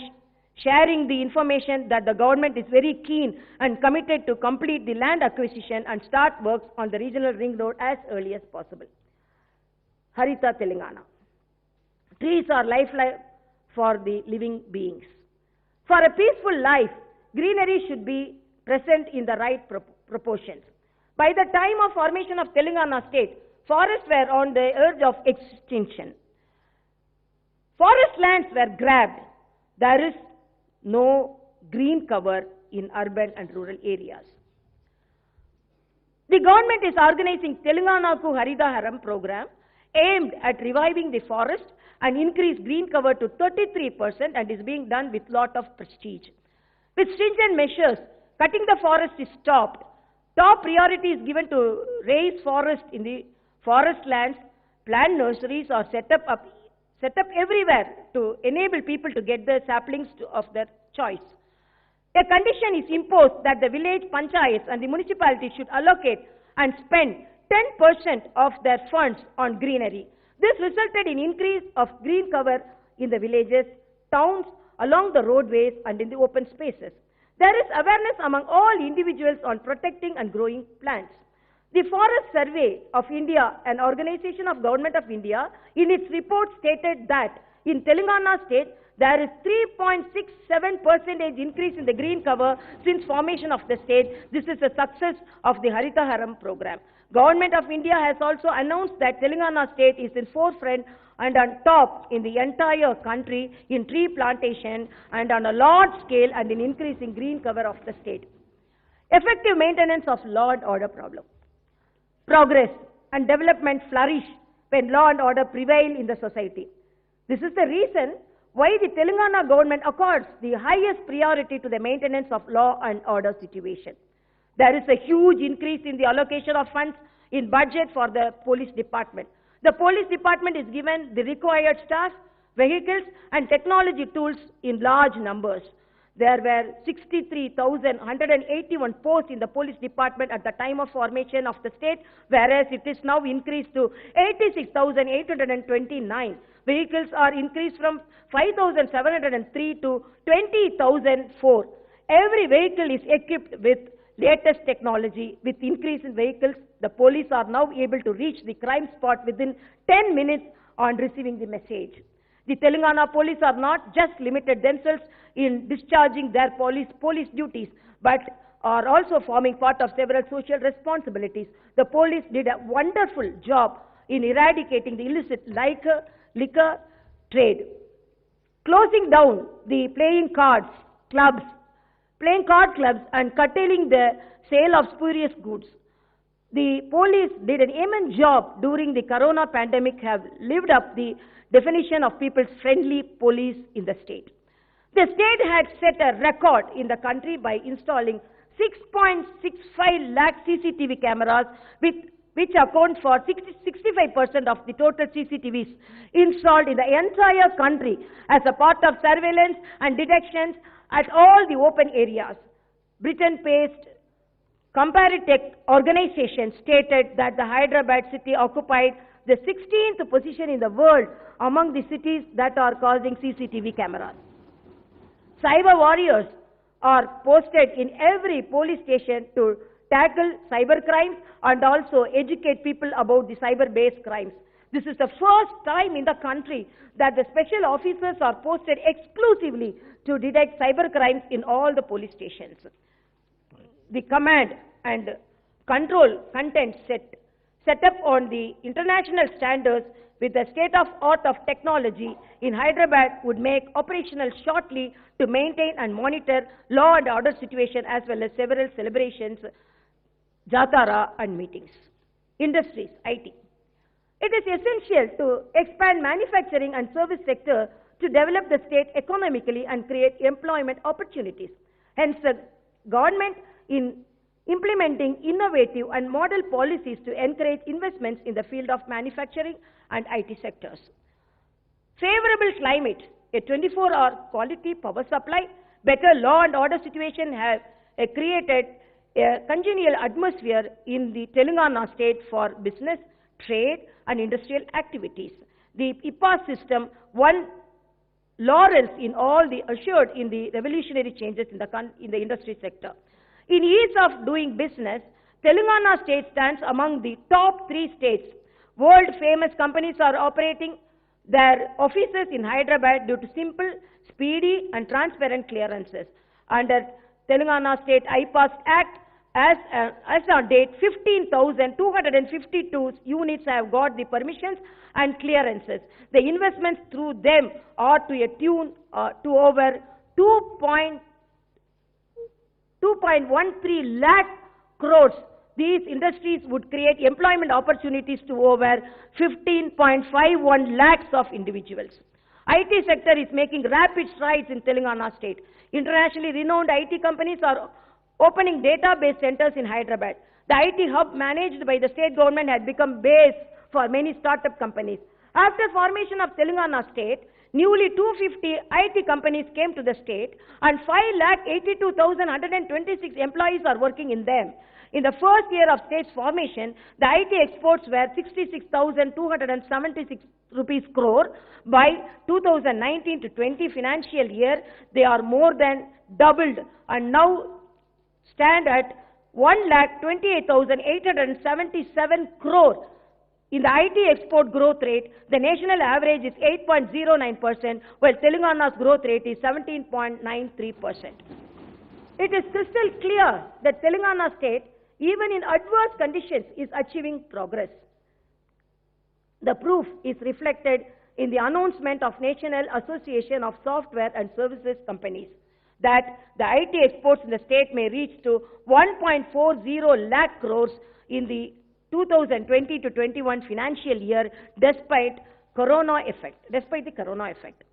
[SPEAKER 3] sharing the information that the government is very keen and committed to complete the land acquisition and start works on the regional ring road as early as possible. Harita Telangana. Trees are lifeline for the living beings. For a peaceful life, greenery should be present in the right proportions. By the time of formation of Telangana state, forests were on the edge of extinction. Forest lands were grabbed. There is no green cover in urban and rural areas. The government is organizing Telangana Ku Harita Haram program aimed at reviving the forest and increase green cover to 33% and is being done with lot of prestige. With stringent measures, cutting the forest is stopped. Top priority is given to raise forest in the forest lands. Plant nurseries are set up everywhere to enable people to get the saplings of their choice. A condition is imposed that the village panchayats and the municipality should allocate and spend 10% of their funds on greenery. This resulted in increase of green cover in the villages, towns, along the roadways and in the open spaces. There is awareness among all individuals on protecting and growing plants. The Forest Survey of India, an organization of Government of India, in its report stated that in Telangana state, there is 3.67% increase in the green cover since formation of the state. This is a success of the Harita Haram program. Government of India has also announced that Telangana state is in forefront and on top in the entire country in tree plantation and on a large scale and in increasing green cover of the state. Effective maintenance of law and order problem. Progress and development flourish when law and order prevail in the society. This is the reason why the Telangana government accords the highest priority to the maintenance of law and order situation. There is a huge increase in the allocation of funds in budget for the police department. The police department is given the required staff, vehicles and technology tools in large numbers. There were 63,181 posts in the police department at the time of formation of the state, whereas it is now increased to 86,829. Vehicles are increased from 5,703 to 20,004. Every vehicle is equipped with latest technology. With increase in vehicles, the police are now able to reach the crime spot within 10 minutes on receiving the message. The Telangana police are not just limited themselves in discharging their police duties, but are also forming part of several social responsibilities. The police did a wonderful job in eradicating the illicit liquor trade, closing down the playing card clubs and curtailing the sale of spurious goods. The police did an immense job during the corona pandemic, have lived up the definition of people's friendly police in the state. The state had set a record in the country by installing 6.65 lakh CCTV cameras, which account for 65% of the total CCTVs installed in the entire country as a part of surveillance and detections at all the open areas. Britain-based Comparitech organization stated that the Hyderabad city occupied the 16th position in the world among the cities that are causing CCTV cameras. Cyber warriors are posted in every police station to tackle cyber crimes and also educate people about the cyber-based crimes. This is the first time in the country that the special officers are posted exclusively to detect cyber crimes in all the police stations. The command and control content set up on the international standards with the state-of-art of technology in Hyderabad would make operational shortly to maintain and monitor law and order situation as well as several celebrations, Jatara and meetings. industries, IT. It is essential to expand manufacturing and service sector to develop the state economically and create employment opportunities. Hence, the government in implementing innovative and model policies to encourage investments in the field of manufacturing and IT sectors. Favorable climate, a 24-hour quality power supply, better law and order situation have created a congenial atmosphere in the Telangana state for business, trade and industrial activities. The IPAS system won laurels in all the assured in the revolutionary changes in the industry sector. In ease of doing business, Telangana state stands among the top 3 states. World famous companies are operating their offices in Hyderabad due to simple, speedy and transparent clearances. Under Telangana State IPAS Act, as on date, 15,252 units have got the permissions and clearances. The investments through them are to a tune to over 2.13 lakh crores. These industries would create employment opportunities to over 15.51 lakhs of individuals. IT sector is making rapid strides in Telangana state. Internationally renowned IT companies are opening database centers in Hyderabad. The IT hub managed by the state government had become base for many startup companies. After formation of Telangana state, newly 250 IT companies came to the state and 5,82,126 employees are working in them. In the first year of state's formation, the IT exports were 66,276 rupees crore. By 2019 to 20 financial year, they are more than doubled and now stand at 1,28,877 crore. In the IT export growth rate, the national average is 8.09%, while Telangana's growth rate is 17.93%. It is crystal clear that Telangana state, even in adverse conditions, is achieving progress. The proof is reflected in the announcement of National Association of Software and Services Companies that the IT exports in the state may reach to 1.40 lakh crores in the 2020 to 21 financial year despite the corona effect.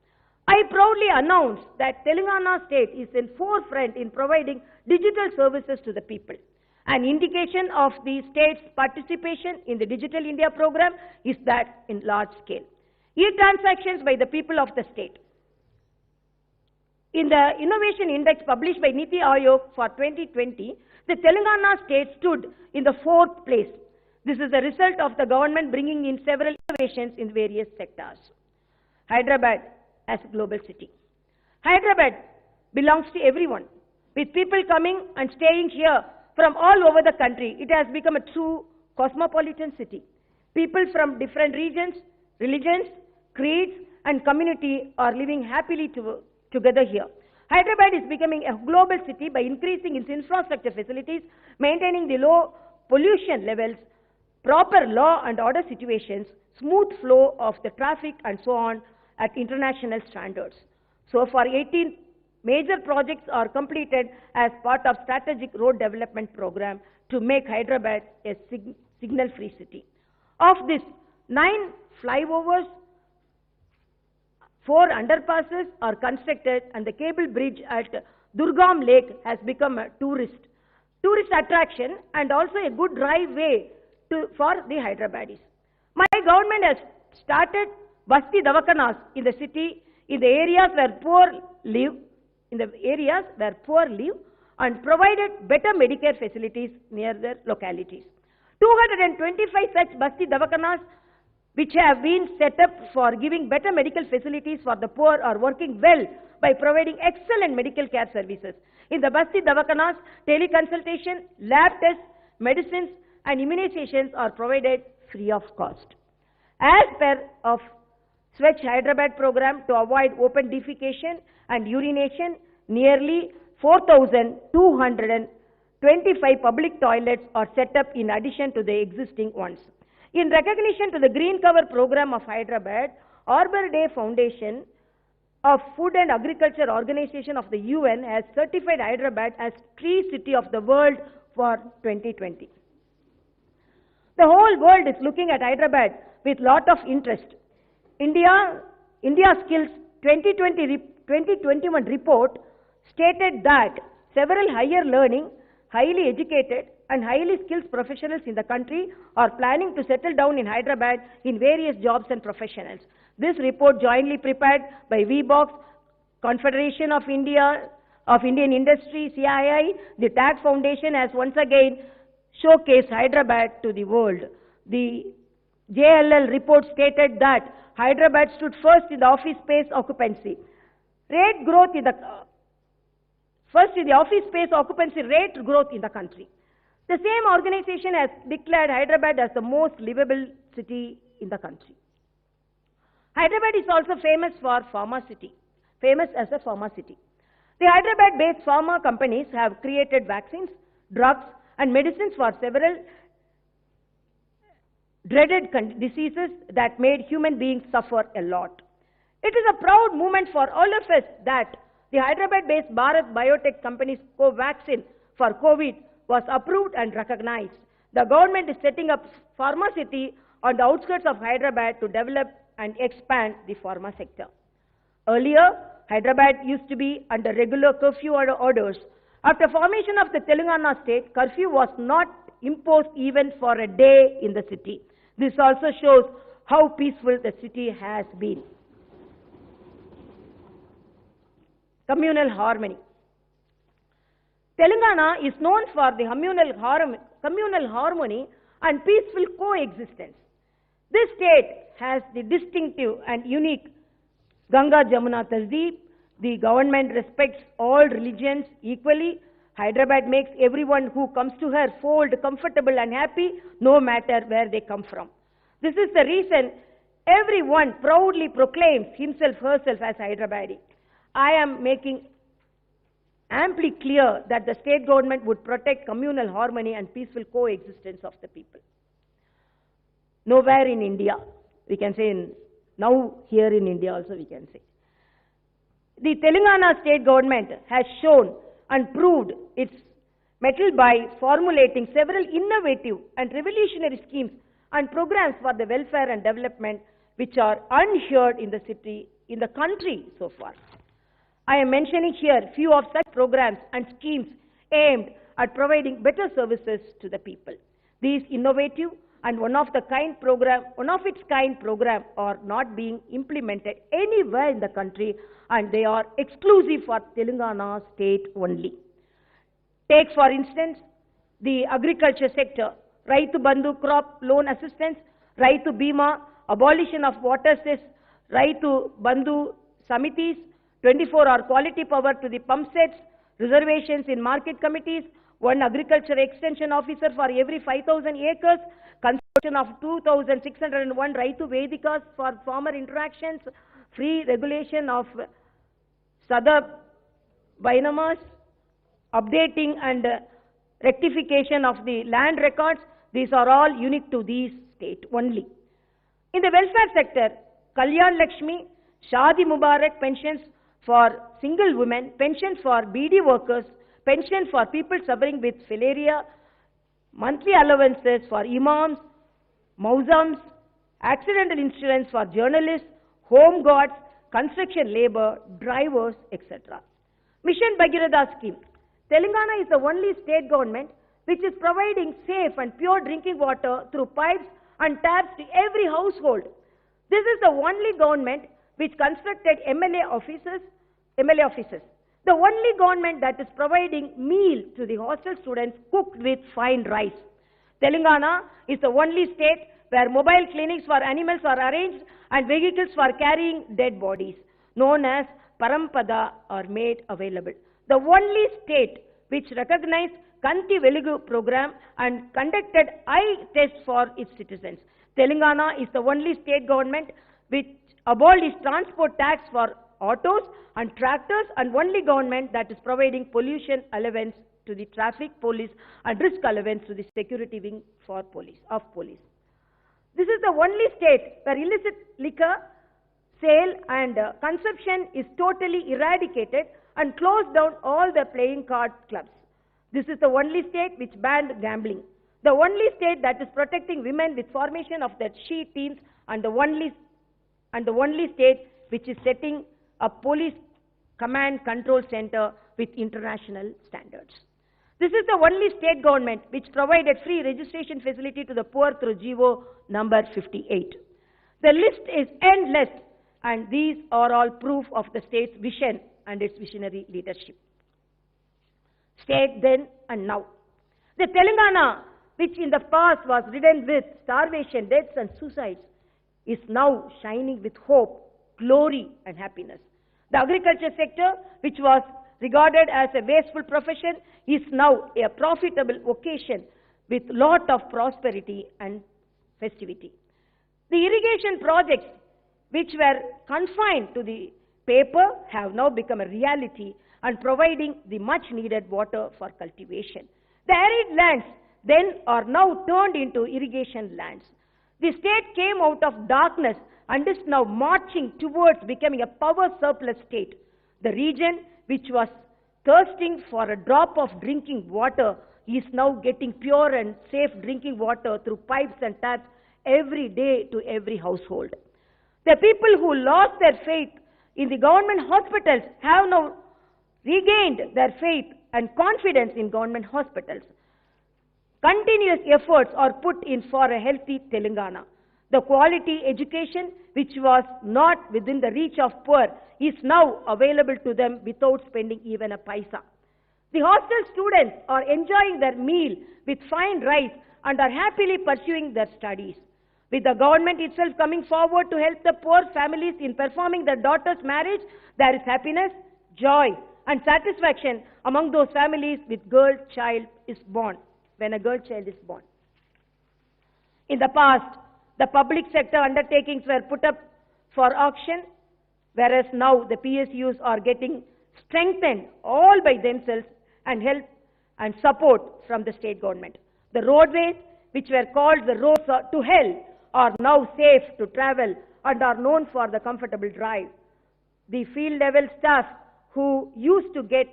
[SPEAKER 3] I proudly announce that Telangana state is in forefront in providing digital services to the people. An indication of the state's participation in the Digital India program is that in large scale. E-transactions by the people of the state. In the Innovation Index published by Niti Aayog for 2020, the Telangana state stood in the 4th place. This is the result of the government bringing in several innovations in various sectors. Hyderabad as a global city. Hyderabad belongs to everyone. With people coming and staying here from all over the country, it has become a true cosmopolitan city. People from different regions, religions, creeds and community are living happily together here. Hyderabad is becoming a global city by increasing its infrastructure facilities, maintaining the low pollution levels, proper law and order situations, smooth flow of the traffic and so on at international standards. So far, 18 major projects are completed as part of strategic road development program to make Hyderabad a signal-free city. Of this, 9 flyovers, 4 underpasses are constructed and the cable bridge at Durgam Lake has become a tourist attraction and also a good drive way for the Hyderabadis. My government has started Basti Davakanas in the city, in the areas where poor live, and provided better Medicare facilities near their localities. 225 such Basti Davakanas which have been set up for giving better medical facilities for the poor are working well by providing excellent medical care services. In the Basti Davakanas, teleconsultation, lab tests, medicines and immunizations are provided free of cost. As per of Swachh Hyderabad program to avoid open defecation and urination, nearly 4,225 public toilets are set up in addition to the existing ones. In recognition to the Green Cover program of Hyderabad, Arbor Day Foundation of Food and Agriculture Organization of the UN has certified Hyderabad as Tree City of the World for 2020. The whole world is looking at Hyderabad with lot of interest. India Skills 2021 report stated that several higher learning, highly educated and highly skilled professionals in the country are planning to settle down in Hyderabad in various jobs and professionals. This report, jointly prepared by VBox, Confederation of Indian Industry, CII, the TAG Foundation, has once again showcased Hyderabad to the world. The JLL report stated that Hyderabad stood first in the office space occupancy. Rate growth in the first in the office space occupancy rate growth in the country. The same organization has declared Hyderabad as the most livable city in the country. Hyderabad is also famous as a pharma city. The Hyderabad-based pharma companies have created vaccines, drugs, and medicines for several dreaded diseases that made human beings suffer a lot. It is a proud moment for all of us that the Hyderabad-based Bharat Biotech company's Covaxin for COVID was approved and recognized. The government is setting up pharma city on the outskirts of Hyderabad to develop and expand the pharma sector. Earlier, Hyderabad used to be under regular curfew orders. After formation of the Telangana state, curfew was not imposed even for a day in the city. This also shows how peaceful the city has been. Communal harmony. Telangana is known for the communal harmony and peaceful coexistence. This state has the distinctive and unique Ganga Jamuna Tasdeep. The government respects all religions equally. Hyderabad makes everyone who comes to her feel comfortable and happy, no matter where they come from. This is the reason everyone proudly proclaims himself, herself as Hyderabadi. I am making amply clear that the state government would protect communal harmony and peaceful coexistence of the people. Nowhere in India, we can say now here in India also we can say. The Telangana state government has shown and proved its mettle by formulating several innovative and revolutionary schemes and programs for the welfare and development which are unheard in the city, in the country so far. I am mentioning here few of such programs and schemes aimed at providing better services to the people. These innovative and one of its kind program are not being implemented anywhere in the country, and they are exclusive for Telangana state only. Take for instance the agriculture sector, Raitu Bandhu crop loan assistance, Raitu Bima, abolition of water cess, Raitu Bandhu Samitis, 24-hour quality power to the pump sets, reservations in market committees, one agriculture extension officer for every 5,000 acres, construction of 2,601 Raitu Vedikas for farmer interactions, free regulation of Sada Binamas, updating and rectification of the land records. These are all unique to these state only. In the welfare sector, Kalyan Lakshmi, Shadi Mubarak pensions for single women, pension for BD workers, pension for people suffering with filaria, monthly allowances for imams, mausams, accidental insurance for journalists, home guards, construction labor, drivers, etc. Mission Bhagirath scheme. Telangana is the only state government which is providing safe and pure drinking water through pipes and taps to every household. This is the only government which constructed MLA offices. The only government that is providing meal to the hostel students cooked with fine rice. Telangana is the only state where mobile clinics for animals are arranged and vehicles for carrying dead bodies, known as Parampada, are made available. The only state which recognized Kanti Velugu program and conducted eye tests for its citizens. Telangana is the only state government which abolished transport tax for autos and tractors, and only government that is providing pollution allowance to the traffic police and risk allowance to the security wing for police. This is the only state where illicit liquor sale and consumption is totally eradicated and closed down all the playing card clubs. This is the only state which banned gambling. The only state that is protecting women with formation of their she teams, and the only state which is setting a police command control center with international standards. This is the only state government which provided free registration facility to the poor through GO number 58. The list is endless, and these are all proof of the state's vision and its visionary leadership. State then and now. The Telangana, which in the past was ridden with starvation, deaths and suicides, is now shining with hope, glory and happiness. The agriculture sector, which was regarded as a wasteful profession, is now a profitable vocation with lot of prosperity and festivity. The irrigation projects, which were confined to the paper, have now become a reality and providing the much needed water for cultivation. The arid lands then are now turned into irrigation lands. The state came out of darkness and is now marching towards becoming a power surplus state. The region which was thirsting for a drop of drinking water is now getting pure and safe drinking water through pipes and taps every day to every household. The people who lost their faith in the government hospitals have now regained their faith and confidence in government hospitals. Continuous efforts are put in for a healthy Telangana. The quality education, which was not within the reach of poor, is now available to them without spending even a paisa. The hostel students are enjoying their meal with fine rice and are happily pursuing their studies. With the government itself coming forward to help the poor families in performing their daughter's marriage, there is happiness, joy, and satisfaction among those families with girl child is born, when a girl child is born. In the past, the public sector undertakings were put up for auction, whereas now the PSUs are getting strengthened all by themselves and help and support from the state government. The roadways, which were called the roads to hell, are now safe to travel and are known for the comfortable drive. The field level staff who used to get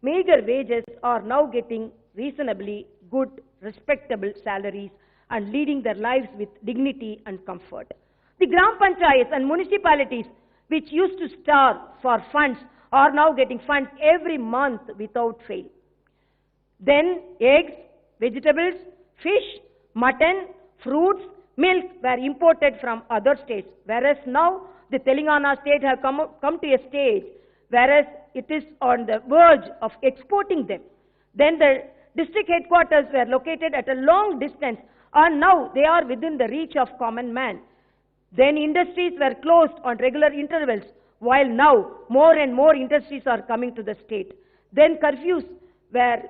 [SPEAKER 3] meager wages are now getting reasonably good, respectable salaries and leading their lives with dignity and comfort. The Gram Panchayats and municipalities, which used to starve for funds, are now getting funds every month without fail. Then eggs, vegetables, fish, mutton, fruits, milk were imported from other states, whereas now the Telangana state have come to a stage whereas it is on the verge of exporting them. Then the district headquarters were located at a long distance, and now they are within the reach of common man. Then industries were closed on regular intervals, while now more and more industries are coming to the state. Then curfews were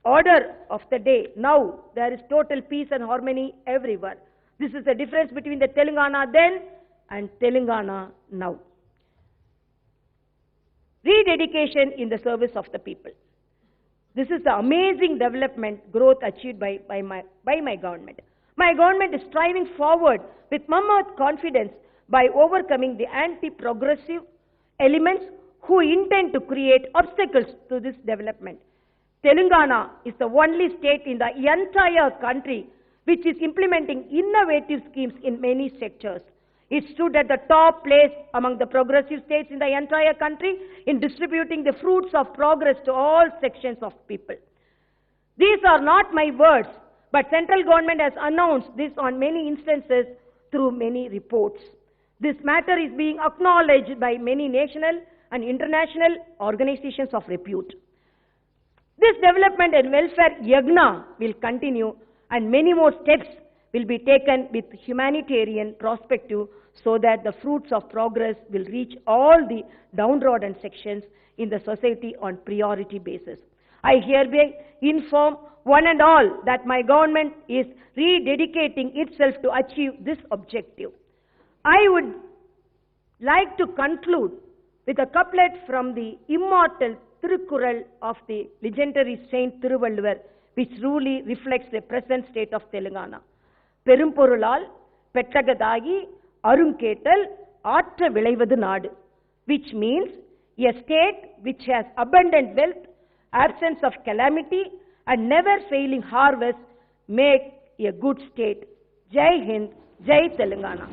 [SPEAKER 3] order of the day. Now there is total peace and harmony everywhere. This is the difference between the Telangana then and Telangana now. Rededication in the service of the people. This is the amazing development growth achieved by my government. My government is striving forward with mammoth confidence by overcoming the anti-progressive elements who intend to create obstacles to this development. Telangana is the only state in the entire country which is implementing innovative schemes in many sectors. It stood at the top place among the progressive states in the entire country in distributing the fruits of progress to all sections of people. These are not my words, but central government has announced this on many instances through many reports. This matter is being acknowledged by many national and international organizations of repute. This development and welfare yagna will continue, and many more steps will be taken with humanitarian perspective so that the fruits of progress will reach all the downtrodden sections in the society on priority basis. I hereby inform one and all that my government is rededicating itself to achieve this objective. I would like to conclude with a couplet from the immortal Tirukkural of the legendary Saint Thiruvalluvar, which truly reflects the present state of Telangana. Perumporulal Pettagadagi Arunketal Aatra Vilaivadu Nadu, which means a state which has abundant wealth, absence of calamity, and never failing harvest, make a good state. Jai Hind, Jai Telangana.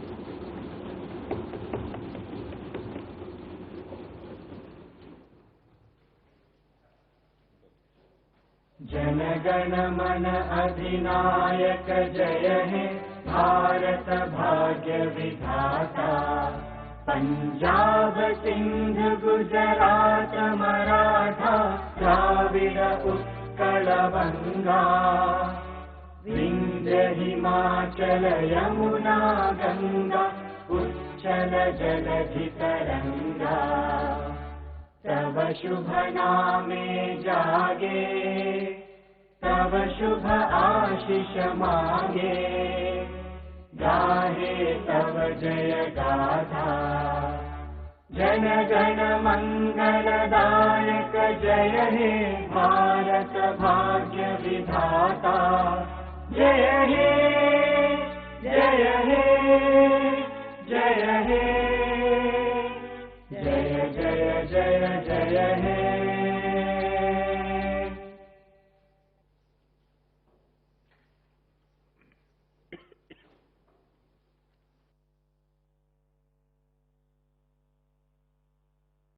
[SPEAKER 2] Jana Gana मन अधिनायक जय हे भारत भाग्य विधाता। पंजाब सिंध गुजरात मराठा द्राविड़ उत्कल बंगा। विंध्य हिमाचल यमुना गंगा उच्चल जलधि तरंगा। तव शुभ नामे जागे तव शुभ आशीष मांगे। गाहे तव जय गाथा जन गण मंगलदायक जय हे भारत भाग्य विधाता। जय हे